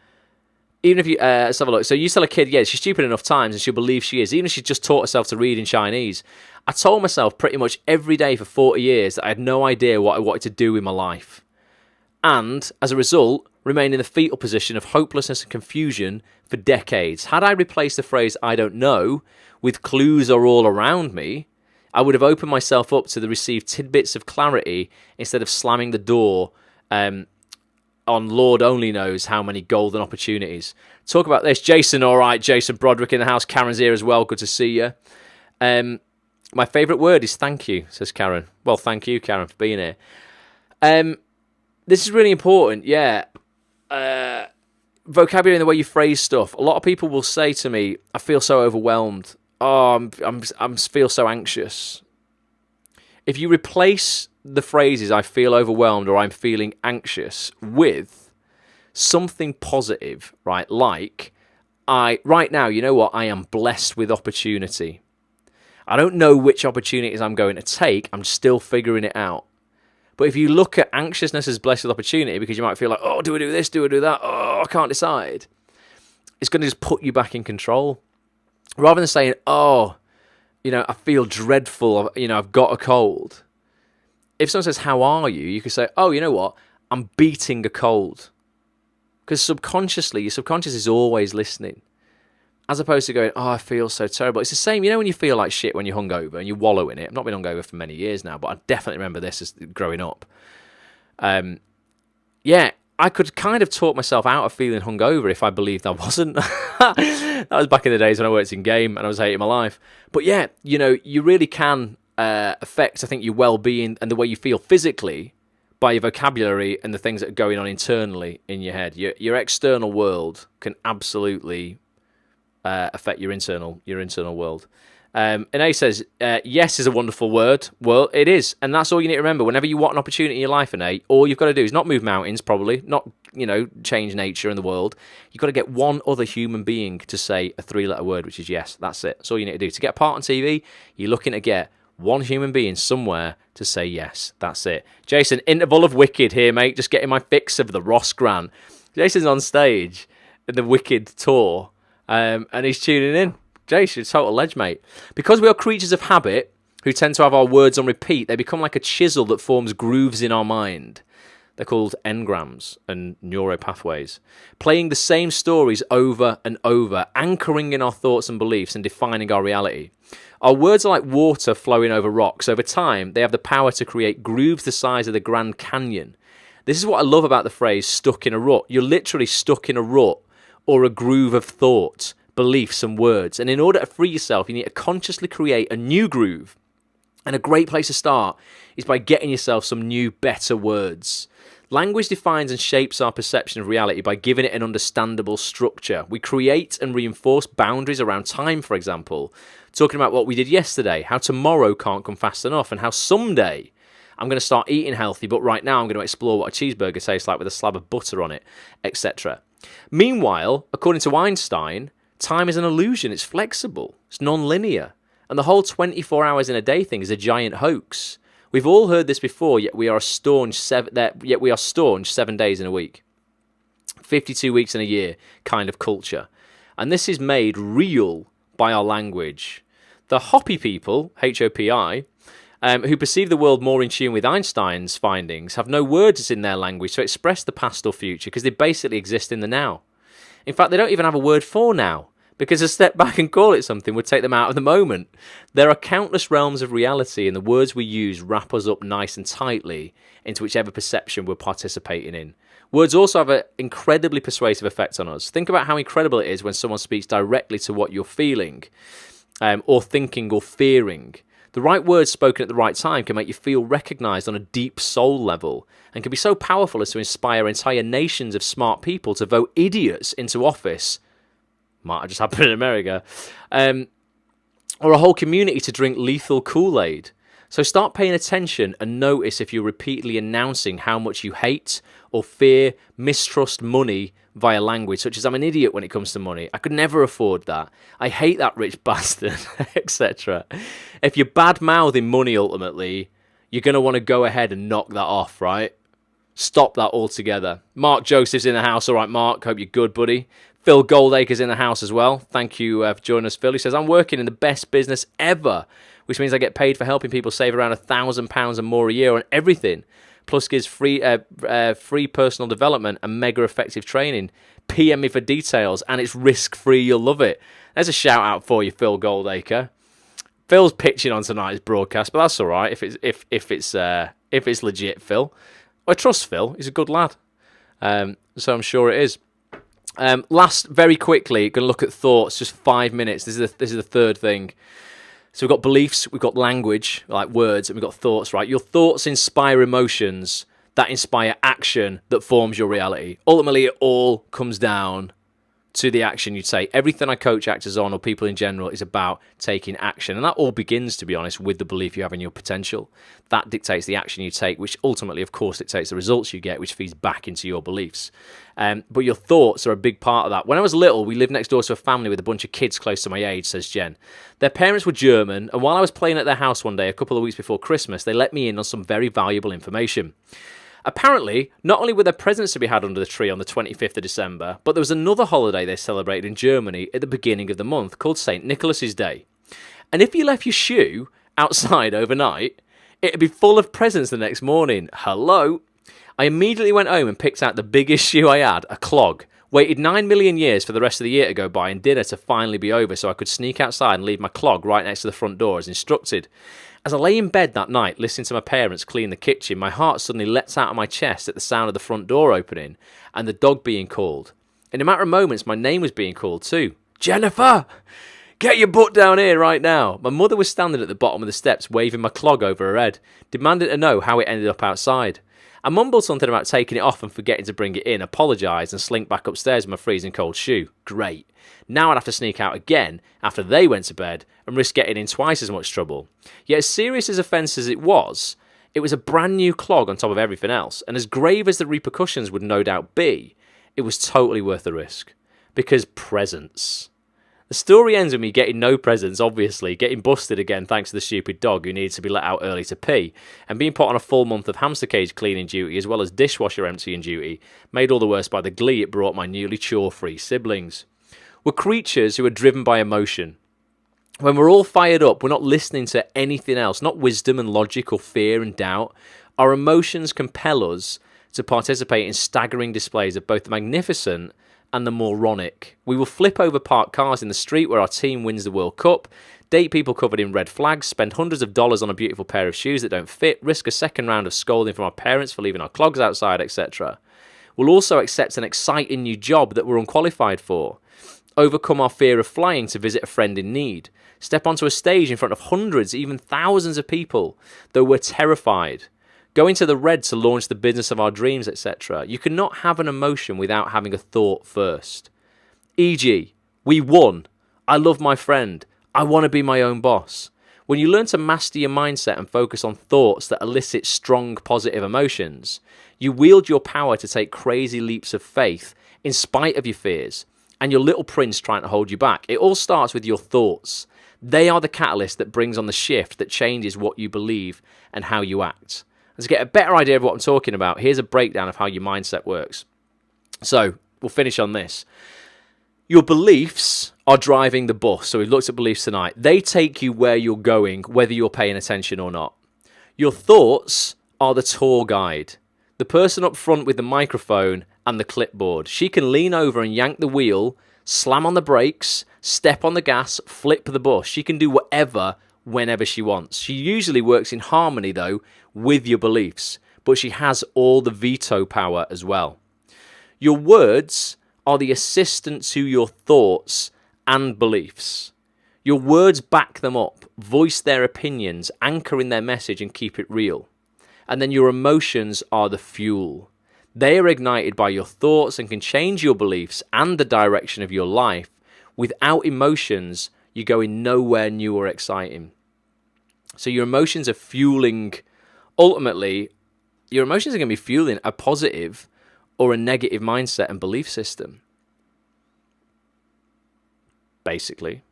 S1: if you, let's have a look. So you tell a kid, yeah, she's stupid enough times and she'll believe she is. Even if she's just taught herself to read in Chinese. I told myself pretty much every day for 40 years that I had no idea what I wanted to do with my life. And as a result, remained in the fetal position of hopelessness and confusion for decades. Had I replaced the phrase "I don't know" with "clues are all around me," I would have opened myself up to the received tidbits of clarity instead of slamming the door on Lord only knows how many golden opportunities. Talk about this. Jason, all right. Jason Broderick in the house. Karen's here as well. Good to see you. My favourite word is thank you, says Karen. Well, thank you, Karen, for being here. This is really important, yeah. Vocabulary and the way you phrase stuff. A lot of people will say to me, I feel so overwhelmed. Oh, I feel so anxious. If you replace the phrases I feel overwhelmed or I'm feeling anxious with something positive, right? Like, right now, you know what? I am blessed with opportunity. I don't know which opportunities I'm going to take. I'm still figuring it out. But if you look at anxiousness as blessed with opportunity, because you might feel like, oh, do I do this? Do I do that? Oh, I can't decide. It's going to just put you back in control. Rather than saying, oh, I feel dreadful. I've got a cold. If someone says, how are you? You could say, oh, you know what? I'm beating a cold. Because subconsciously, your subconscious is always listening. As opposed to going, oh, I feel so terrible. It's the same, when you feel like shit when you're hungover and you wallow in it. I've not been hungover for many years now, but I definitely remember this as growing up. I could kind of talk myself out of feeling hungover if I believed I wasn't. That was back in the days when I worked in game and I was hating my life. But yeah, you really can affect, I think, your well-being and the way you feel physically by your vocabulary and the things that are going on internally in your head. Your external world can absolutely affect your internal world. And A says, yes is a wonderful word. Well, it is. And that's all you need to remember. Whenever you want an opportunity in your life, Nate, all you've got to do is not move mountains, probably, not, change nature in the world. You've got to get one other human being to say a 3-letter word, which is yes. That's it. That's all you need to do. To get a part on TV, you're looking to get one human being somewhere to say yes. That's it. Jason, interval of Wicked here, mate. Just getting my fix of the Ross Grant. Jason's on stage in the Wicked tour. And he's tuning in. Jason, total ledge, mate. Because we are creatures of habit who tend to have our words on repeat, they become like a chisel that forms grooves in our mind. They're called engrams and neuropathways. Playing the same stories over and over, anchoring in our thoughts and beliefs and defining our reality. Our words are like water flowing over rocks. Over time, they have the power to create grooves the size of the Grand Canyon. This is what I love about the phrase stuck in a rut. You're literally stuck in a rut or a groove of thoughts, beliefs and words. And in order to free yourself, you need to consciously create a new groove. And a great place to start is by getting yourself some new, better words. Language defines and shapes our perception of reality by giving it an understandable structure. We create and reinforce boundaries around time, for example. Talking about what we did yesterday, how tomorrow can't come fast enough, and how someday I'm going to start eating healthy, but right now I'm going to explore what a cheeseburger tastes like with a slab of butter on it, etc. Meanwhile, according to Einstein, time is an illusion. It's flexible. It's non-linear. And the whole 24 hours in a day thing is a giant hoax. We've all heard this before, yet we are staunch 7 days in a week. 52 weeks in a year kind of culture. And this is made real by our language. The Hopi people, H-O-P-I, who perceive the world more in tune with Einstein's findings, have no words in their language to express the past or future because they basically exist in the now. In fact, they don't even have a word for now, because a step back and call it something would take them out of the moment. There are countless realms of reality, and the words we use wrap us up nice and tightly into whichever perception we're participating in. Words also have an incredibly persuasive effect on us. Think about how incredible it is when someone speaks directly to what you're feeling, or thinking, or fearing. The right words spoken at the right time can make you feel recognised on a deep soul level and can be so powerful as to inspire entire nations of smart people to vote idiots into office. Might have just happened in America. Or a whole community to drink lethal Kool-Aid. So start paying attention and notice if you're repeatedly announcing how much you hate or fear, mistrust money via language, such as I'm an idiot when it comes to money. I could never afford that. I hate that rich bastard, etc. If you're bad-mouthing money ultimately, you're going to want to go ahead and knock that off, right? Stop that altogether. Mark Joseph's in the house. All right, Mark, hope you're good, buddy. Phil Goldacre's in the house as well. Thank you for joining us, Phil. He says, I'm working in the best business ever, which means I get paid for helping people save around £1,000 and more a year on everything. Plus gives free personal development and mega effective training. PM me for details, and it's risk-free. You'll love it. There's a shout-out for you, Phil Goldacre. Phil's pitching on tonight's broadcast, but that's all right if it's legit, Phil. I trust Phil. He's a good lad. So I'm sure it is. Last, very quickly, going to look at thoughts, just 5 minutes. This is the third thing. So we've got beliefs, we've got language, like words, and we've got thoughts, right? Your thoughts inspire emotions that inspire action that forms your reality. Ultimately, it all comes down to the action you take. Everything I coach actors on, or people in general, is about taking action. And that all begins, to be honest, with the belief you have in your potential. That dictates the action you take, which ultimately, of course, dictates the results you get, which feeds back into your beliefs. But your thoughts are a big part of that. When I was little, we lived next door to a family with a bunch of kids close to my age, says Jen. Their parents were German, and while I was playing at their house one day, a couple of weeks before Christmas, they let me in on some very valuable information. Apparently, not only were there presents to be had under the tree on the 25th of December, but there was another holiday they celebrated in Germany at the beginning of the month called St. Nicholas's Day. And if you left your shoe outside overnight, it'd be full of presents the next morning. Hello? I immediately went home and picked out the biggest shoe I had, a clog. Waited 9 million years for the rest of the year to go by and dinner to finally be over so I could sneak outside and leave my clog right next to the front door as instructed. As I lay in bed that night listening to my parents clean the kitchen, my heart suddenly lets out of my chest at the sound of the front door opening and the dog being called. In a matter of moments, my name was being called too. Jennifer! Get your butt down here right now. My mother was standing at the bottom of the steps waving my clog over her head, demanding to know how it ended up outside. I mumbled something about taking it off and forgetting to bring it in, apologised and slinked back upstairs with my freezing cold shoe. Great. Now I'd have to sneak out again after they went to bed and risk getting in twice as much trouble. Yet as serious as offence as it was a brand new clog on top of everything else, and as grave as the repercussions would no doubt be, it was totally worth the risk. Because presents. The story ends with me getting no presents, obviously, getting busted again thanks to the stupid dog who needs to be let out early to pee, and being put on a full month of hamster cage cleaning duty as well as dishwasher emptying duty, made all the worse by the glee it brought my newly chore-free siblings. We're creatures who are driven by emotion. When we're all fired up, we're not listening to anything else, not wisdom and logic or fear and doubt. Our emotions compel us to participate in staggering displays of both the magnificent and the moronic. We will flip over parked cars in the street where our team wins the World Cup, date people covered in red flags, spend hundreds of dollars on a beautiful pair of shoes that don't fit, risk a second round of scolding from our parents for leaving our clogs outside, etc. We'll also accept an exciting new job that we're unqualified for, overcome our fear of flying to visit a friend in need, step onto a stage in front of hundreds, even thousands of people, though we're terrified, go into the red to launch the business of our dreams, etc. You cannot have an emotion without having a thought first. E.g., we won. I love my friend. I want to be my own boss. When you learn to master your mindset and focus on thoughts that elicit strong positive emotions, you wield your power to take crazy leaps of faith in spite of your fears and your little prince trying to hold you back. It all starts with your thoughts. They are the catalyst that brings on the shift that changes what you believe and how you act. And to get a better idea of what I'm talking about, here's a breakdown of how your mindset works. So, we'll finish on this. Your beliefs are driving the bus. So we've looked at beliefs tonight. They take you where you're going, whether you're paying attention or not. Your thoughts are the tour guide. The person up front with the microphone and the clipboard. She can lean over and yank the wheel, slam on the brakes, step on the gas, flip the bus. She can do whatever, whenever she wants. She usually works in harmony, though, with your beliefs, but she has all the veto power as well. Your words are the assistant to your thoughts and beliefs. Your words back them up, voice their opinions, anchor in their message, and keep it real. And then your emotions are the fuel. They are ignited by your thoughts and can change your beliefs and the direction of your life. Without emotions, you're going nowhere new or exciting. So your emotions are fueling, ultimately, your emotions are going to be fueling a positive or a negative mindset and belief system. Basically.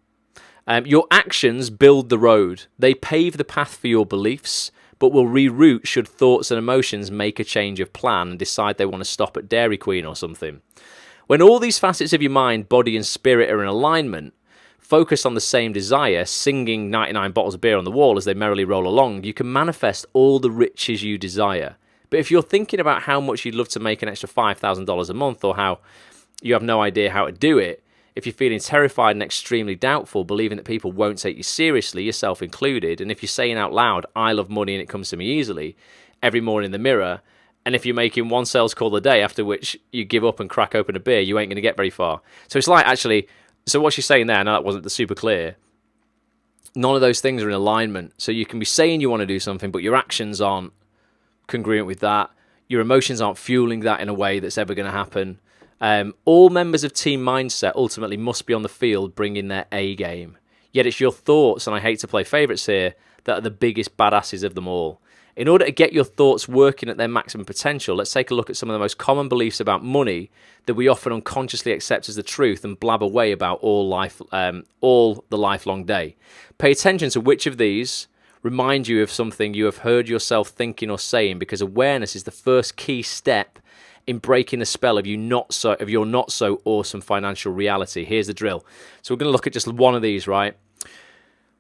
S1: Your actions build the road. They pave the path for your beliefs, but will reroute should thoughts and emotions make a change of plan and decide they want to stop at Dairy Queen or something. When all these facets of your mind, body and spirit are in alignment, focus on the same desire, singing 99 bottles of beer on the wall as they merrily roll along, you can manifest all the riches you desire. But if you're thinking about how much you'd love to make an extra $5,000 a month, or how you have no idea how to do it, if you're feeling terrified and extremely doubtful, believing that people won't take you seriously, yourself included, and if you're saying out loud, I love money and it comes to me easily, every morning in the mirror, and if you're making one sales call a day, after which you give up and crack open a beer, you ain't going to get very far. So it's like, actually, so what she's saying there, now that wasn't super clear, none of those things are in alignment. So you can be saying you want to do something, but your actions aren't congruent with that. Your emotions aren't fueling that in a way that's ever going to happen. All members of team mindset ultimately must be on the field bringing their A game. Yet it's your thoughts, and I hate to play favourites here, that are the biggest badasses of them all. In order to get your thoughts working at their maximum potential, let's take a look at some of the most common beliefs about money that we often unconsciously accept as the truth and blab away about all the lifelong day. Pay attention to which of these remind you of something you have heard yourself thinking or saying, because awareness is the first key step in breaking the spell of your not so awesome financial reality. Here's the drill. So we're going to look at just one of these, right?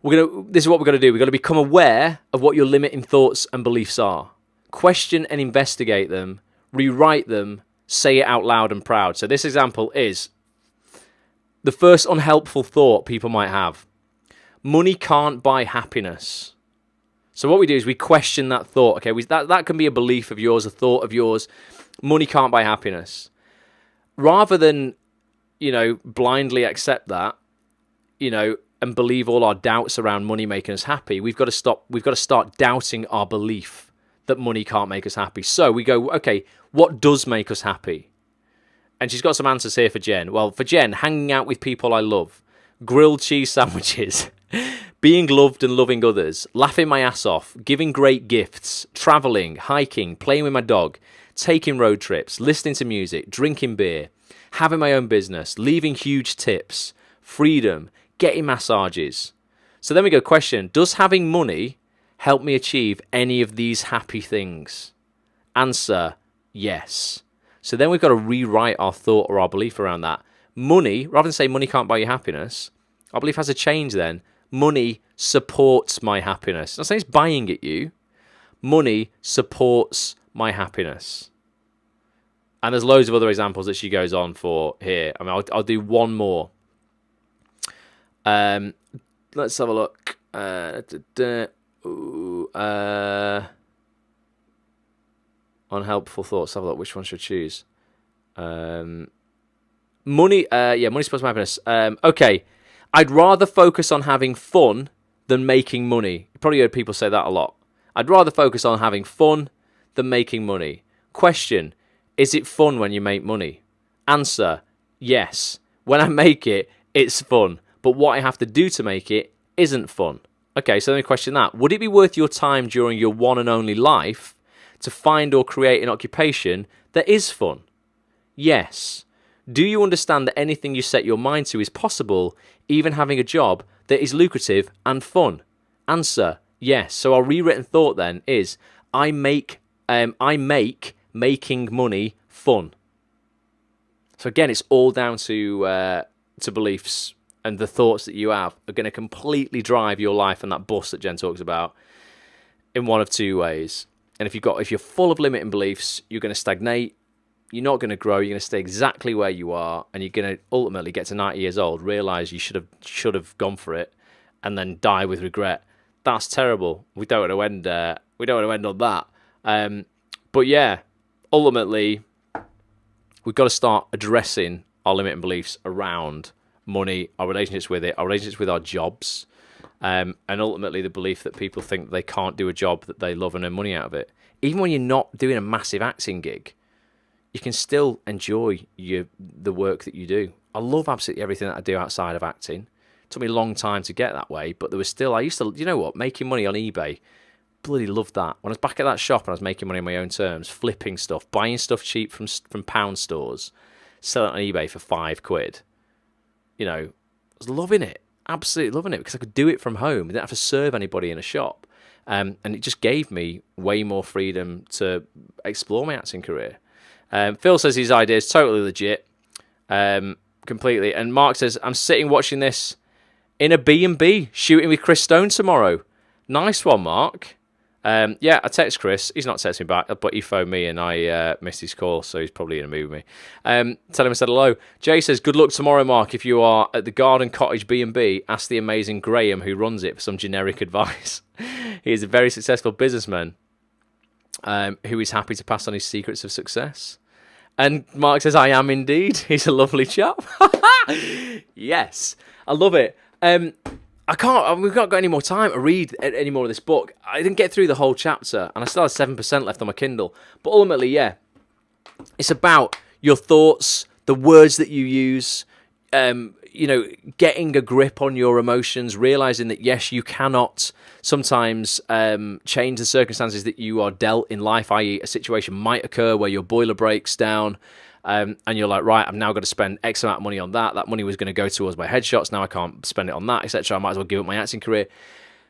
S1: This is what we're going to do. We're going to become aware of what your limiting thoughts and beliefs are. Question and investigate them. Rewrite them. Say it out loud and proud. So this example is the first unhelpful thought people might have. Money can't buy happiness. So what we do is we question that thought. Okay, that can be a belief of yours, a thought of yours. Money can't buy happiness. Rather than, blindly accept that, and believe all our doubts around money making us happy, we've got to start doubting our belief that money can't make us happy. So we go, okay, what does make us happy? And she's got some answers here for Jen. Well, for Jen, hanging out with people I love, grilled cheese sandwiches, being loved and loving others, laughing my ass off, giving great gifts, traveling, hiking, playing with my dog, taking road trips, listening to music, drinking beer, having my own business, leaving huge tips, freedom, getting massages. So then we go, question, does having money help me achieve any of these happy things? Answer, yes. So then we've got to rewrite our thought or our belief around that. Money, rather than say money can't buy you happiness, our belief has to change then. Money supports my happiness. I'm not saying it's buying at you. Money supports my happiness. And there's loads of other examples that she goes on for here. I mean, I'll do one more. Let's have a look. Unhelpful thoughts. Have a look. Which one should I choose? Money. Money's supposed to my happiness. Okay. I'd rather focus on having fun than making money. You probably heard people say that a lot. I'd rather focus on having fun than making money. Question, is it fun when you make money? Answer, yes. When I make it, it's fun. But what I have to do to make it isn't fun. Okay, so let me question that. Would it be worth your time during your one and only life to find or create an occupation that is fun? Yes. Do you understand that anything you set your mind to is possible, even having a job that is lucrative and fun? Answer, yes. So our rewritten thought then is, I make making money fun. So again, it's all down to beliefs, and the thoughts that you have are going to completely drive your life and that bus that Jen talks about in one of two ways. And if you're full of limiting beliefs, you're going to stagnate. You're not going to grow. You're going to stay exactly where you are, and you're going to ultimately get to 90 years old, realize you should have gone for it, and then die with regret. That's terrible. We don't want to end. We don't want to end on that. But yeah, ultimately, we've got to start addressing our limiting beliefs around money, our relationships with it, our relationships with our jobs, and ultimately the belief that people think they can't do a job that they love and earn money out of it. Even when you're not doing a massive acting gig, you can still enjoy the work that you do. I love absolutely everything that I do outside of acting. It took me a long time to get that way, but I used to, making money on eBay, bloody loved that. When I was back at that shop and I was making money on my own terms, flipping stuff, buying stuff cheap from pound stores, selling it on eBay for £5. I was loving it, absolutely loving it, because I could do it from home. I didn't have to serve anybody in a shop. And it just gave me way more freedom to explore my acting career. Phil says his idea is totally legit, completely. And Mark says, I'm sitting watching this in a B&B, shooting with Chris Stone tomorrow. Nice one, Mark. Yeah, I text Chris. He's not texting me back, but he phoned me and I missed his call, so he's probably in a mood with me. Tell him I said hello. Jay says, good luck tomorrow, Mark. If you are at the Garden Cottage B&B, ask the amazing Graham who runs it for some generic advice. He is a very successful businessman who is happy to pass on his secrets of success. And Mark says, I am indeed. He's a lovely chap. Yes, I love it. We've not got any more time to read any more of this book. I didn't get through the whole chapter, and I still have 7% left on my Kindle. But ultimately, yeah, it's about your thoughts, the words that you use, getting a grip on your emotions, realizing that, yes, you cannot sometimes change the circumstances that you are dealt in life, i.e. a situation might occur where your boiler breaks down, and you're like, right, I've now got to spend X amount of money on that. That money was going to go towards my headshots. Now I can't spend it on that, etc. I might as well give up my acting career.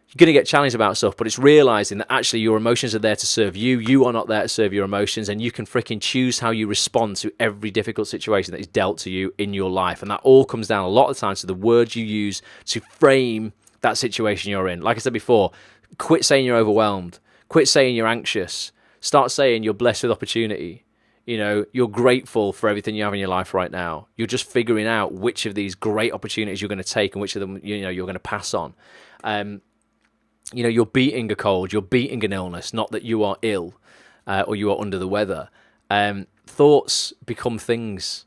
S1: You're going to get challenged about stuff, but it's realizing that actually your emotions are there to serve you. You are not there to serve your emotions, and you can freaking choose how you respond to every difficult situation that is dealt to you in your life. And that all comes down a lot of times to the words you use to frame that situation you're in. Like I said before, quit saying you're overwhelmed. Quit saying you're anxious. Start saying you're blessed with opportunity. You're grateful for everything you have in your life right now. You're just figuring out which of these great opportunities you're going to take and which of them, you're going to pass on. You're beating a cold, you're beating an illness, not that you are ill or you are under the weather. Thoughts become things,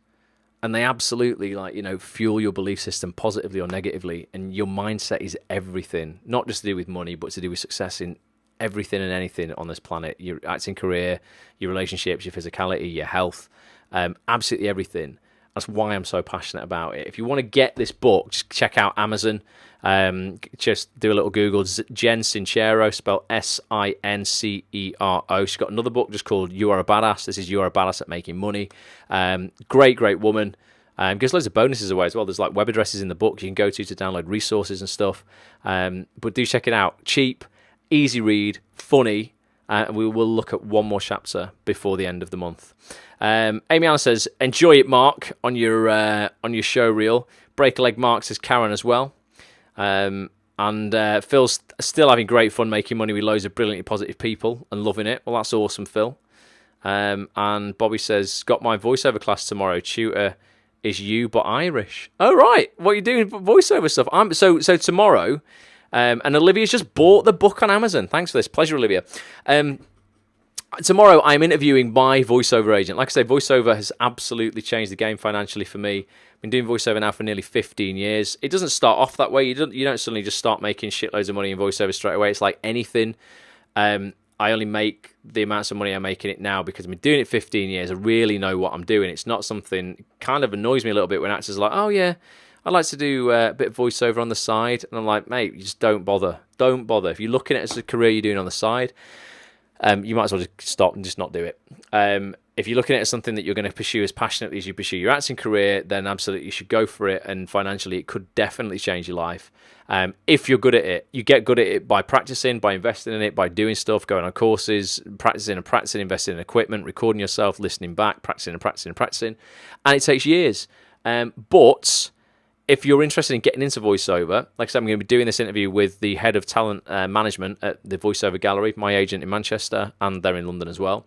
S1: and they absolutely fuel your belief system positively or negatively. And your mindset is everything, not just to do with money, but to do with success in everything and anything on this planet. Your acting career, your relationships, your physicality, your health, absolutely everything. That's why I'm so passionate about it. If you want to get this book, just check out Amazon. Just do a little Google. Jen Sincero, spelled Sincero. She's got another book just called You Are a Badass. This is You Are a Badass at Making Money. Great woman. Gives loads of bonuses away as well. There's web addresses in the book you can go to download resources and stuff. But do check it out. Cheap, easy read, funny. And we will look at one more chapter before the end of the month. Amy Allen says, enjoy it, Mark, on your show reel. Break a leg, Mark, says Karen as well. And Phil's still having great fun making money with loads of brilliantly positive people and loving it. Well, that's awesome, Phil. And Bobby says, got my voiceover class tomorrow. Tutor is you, but Irish. Oh, right. What are you doing for voiceover stuff? So tomorrow... and Olivia's just bought the book on Amazon. Thanks for this. Pleasure, Olivia. Tomorrow, I'm interviewing my voiceover agent. Like I say, voiceover has absolutely changed the game financially for me. I've been doing voiceover now for nearly 15 years. It doesn't start off that way. You don't suddenly just start making shitloads of money in voiceover straight away. It's like anything. I only make the amounts of money I'm making it now because I've been doing it 15 years. I really know what I'm doing. It's not something... kind of annoys me a little bit when actors are like, oh, yeah, I'd like to do a bit of voiceover on the side. And I'm like, mate, you just don't bother. Don't bother. If you're looking at it as a career you're doing on the side, you might as well just stop and just not do it. If you're looking at it as something that you're going to pursue as passionately as you pursue your acting career, then absolutely you should go for it. And financially, it could definitely change your life. If you're good at it, you get good at it by practicing, by investing in it, by doing stuff, going on courses, practicing, investing in equipment, recording yourself, listening back, practicing. And it takes years. But... if you're interested in getting into voiceover, like I said, I'm going to be doing this interview with the head of talent management at the Voiceover Gallery, my agent in Manchester, and they're in London as well.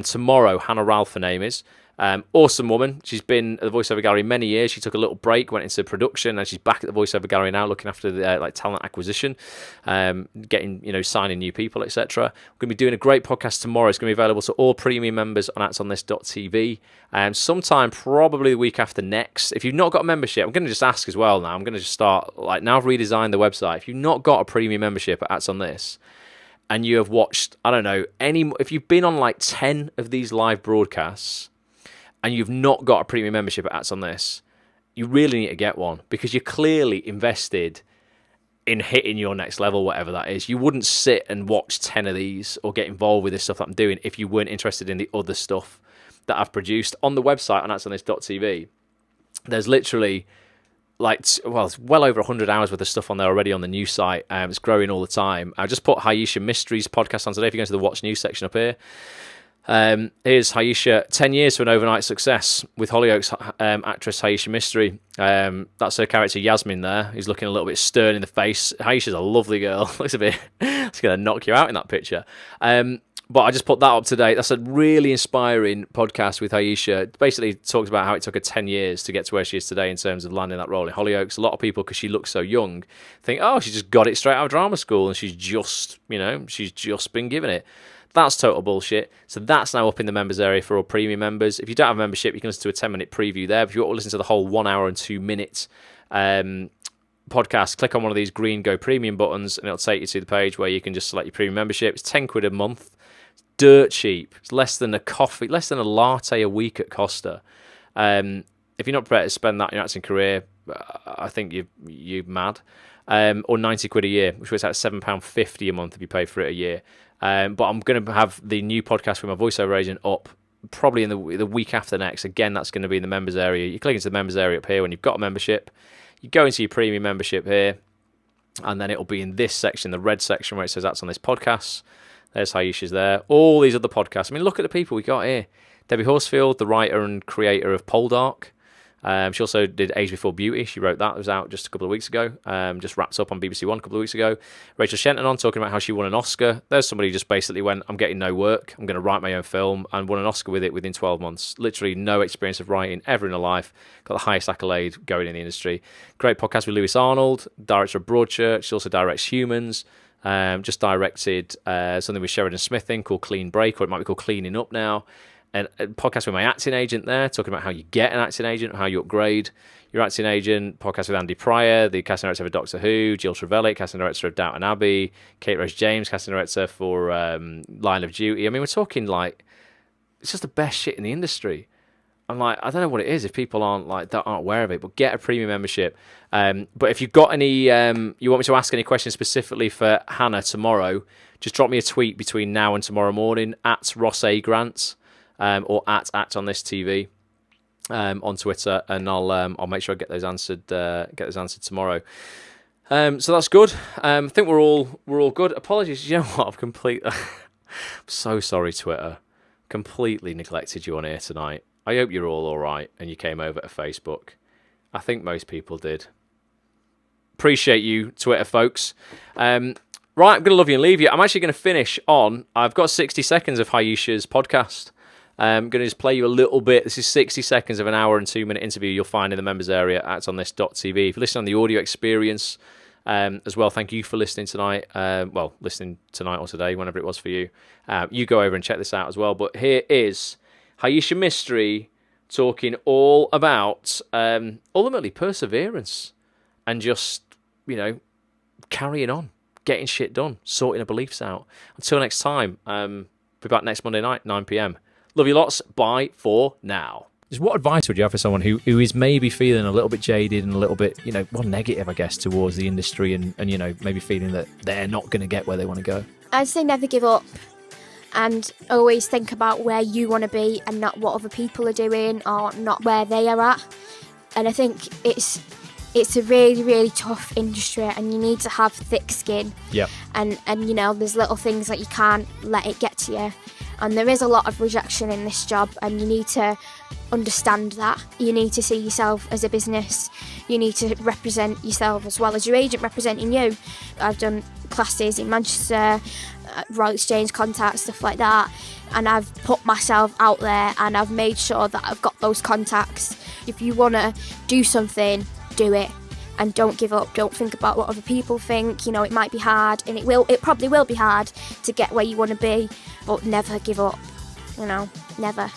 S1: Tomorrow, Hannah Ralph, her name is. Awesome woman. She's been at the Voiceover Gallery many years. She took a little break, went into production, and she's back at the Voiceover Gallery now, looking after the talent acquisition, signing new people, etc. We're going to be doing a great podcast tomorrow. It's going to be available to all premium members on actsonthis.tv. Sometime probably the week after next. If you've not got a membership, I'm going to just ask as well now. I'm going to just start, now I've redesigned the website. If you've not got a premium membership at Acts on This, and you have watched, I don't know, if you've been on 10 of these live broadcasts, and you've not got a premium membership at Acts on This, you really need to get one, because you're clearly invested in hitting your next level, whatever that is. You wouldn't sit and watch 10 of these or get involved with this stuff that I'm doing if you weren't interested in the other stuff that I've produced. On the website on actsonthis.tv, there's literally it's well over 100 hours worth of stuff on there already on the news site. It's growing all the time. I just put Haisha Mysteries podcast on today. If you go to the Watch News section up here, Here's Haisha, 10 years to an overnight success with Hollyoaks actress Haisha Mystery. That's her character Yasmin there, who's looking a little bit stern in the face. Haisha's a lovely girl. Looks a bit, it's going to knock you out in that picture. But I just put that up to date. That's a really inspiring podcast with Haisha. It basically talks about how it took her 10 years to get to where she is today in terms of landing that role in Hollyoaks. A lot of people, because she looks so young, think, oh, she just got it straight out of drama school and she's just been given it. That's total bullshit. So that's now up in the members area for all premium members. If you don't have a membership, you can listen to a 10-minute preview there. But if you want to listen to the whole 1 hour and 2 minutes podcast, click on one of these green Go Premium buttons and it'll take you to the page where you can just select your premium membership. It's 10 quid a month. Dirt cheap. It's less than a coffee, less than a latte a week at Costa. If you're not prepared to spend that in your acting career, I think you're mad. Or 90 quid a year, which works out £7.50 a month if you pay for it a year. But I'm going to have the new podcast with my voiceover agent up probably in the week after next. Again, that's going to be in the members area. You click into the members area up here when you've got a membership. You go into your premium membership here, and then it'll be in this section, the red section where it says that's on this podcast. There's Haisha's there. All these other podcasts. I mean, look at the people we got here. Debbie Horsfield, the writer and creator of Poldark. She also did Age Before Beauty. She wrote that. It was out just a couple of weeks ago. Just wrapped up on BBC One a couple of weeks ago. Rachel Shenton on talking about how she won an Oscar. There's somebody who just basically went, I'm getting no work. I'm going to write my own film, and won an Oscar with it within 12 months. Literally no experience of writing ever in her life. Got the highest accolade going in the industry. Great podcast with Lewis Arnold, director of Broadchurch. She also directs Humans. Just directed something with Sheridan Smith in called Clean Break, or it might be called Cleaning Up now. And a podcast with my acting agent there, talking about how you get an acting agent, how you upgrade your acting agent. Podcast with Andy Pryor, the casting director of Doctor Who. Jill Trevelyan, casting director of Downton Abbey. Kate Rose James, casting director for Line of Duty. I mean, we're talking like, it's just the best shit in the industry. I'm like, I don't know what it is if people aren't aware of it, but get a premium membership. But if you've got any, you want me to ask any questions specifically for Hannah tomorrow, just drop me a tweet between now and tomorrow morning at Ross A. Grant. Or at Act on This TV on Twitter, and I'll make sure I get those answered tomorrow. So that's good. I think we're all good. Apologies, you know what? I'm so sorry, Twitter. Completely neglected you on here tonight. I hope you're all right and you came over to Facebook. I think most people did. Appreciate you, Twitter folks. Right, I'm going to love you and leave you. I'm actually going to finish on, I've got 60 seconds of Haisha's podcast. I'm going to just play you a little bit. This is 60 seconds of an hour and 2 minute interview you'll find in the members area at actonthis.tv. If you listen on the audio experience as well, thank you for listening tonight. Listening tonight or today, whenever it was for you. You go over and check this out as well. But here is Haisha Mystery talking all about ultimately perseverance and just, carrying on, getting shit done, sorting her beliefs out. Until next time, be back next Monday night, 9 p.m. Love you lots. Bye for now. Just what advice would you have for someone who is maybe feeling a little bit jaded and a little bit, negative, I guess, towards the industry and maybe feeling that they're not going to get where they want to go? I'd say never give up and always think about where you want to be and not what other people are doing or not where they are at. And I think it's a really, really tough industry and you need to have thick skin. Yeah. And there's little things that you can't let it get to you. And there is a lot of rejection in this job and you need to understand that. You need to see yourself as a business. You need to represent yourself as well as your agent representing you. I've done classes in Manchester, Royal Exchange contacts, stuff like that. And I've put myself out there and I've made sure that I've got those contacts. If you want to do something, do it. And don't give up. Don't think about what other people think. It might be hard and it probably will be hard to get where you want to be. But never give up, never.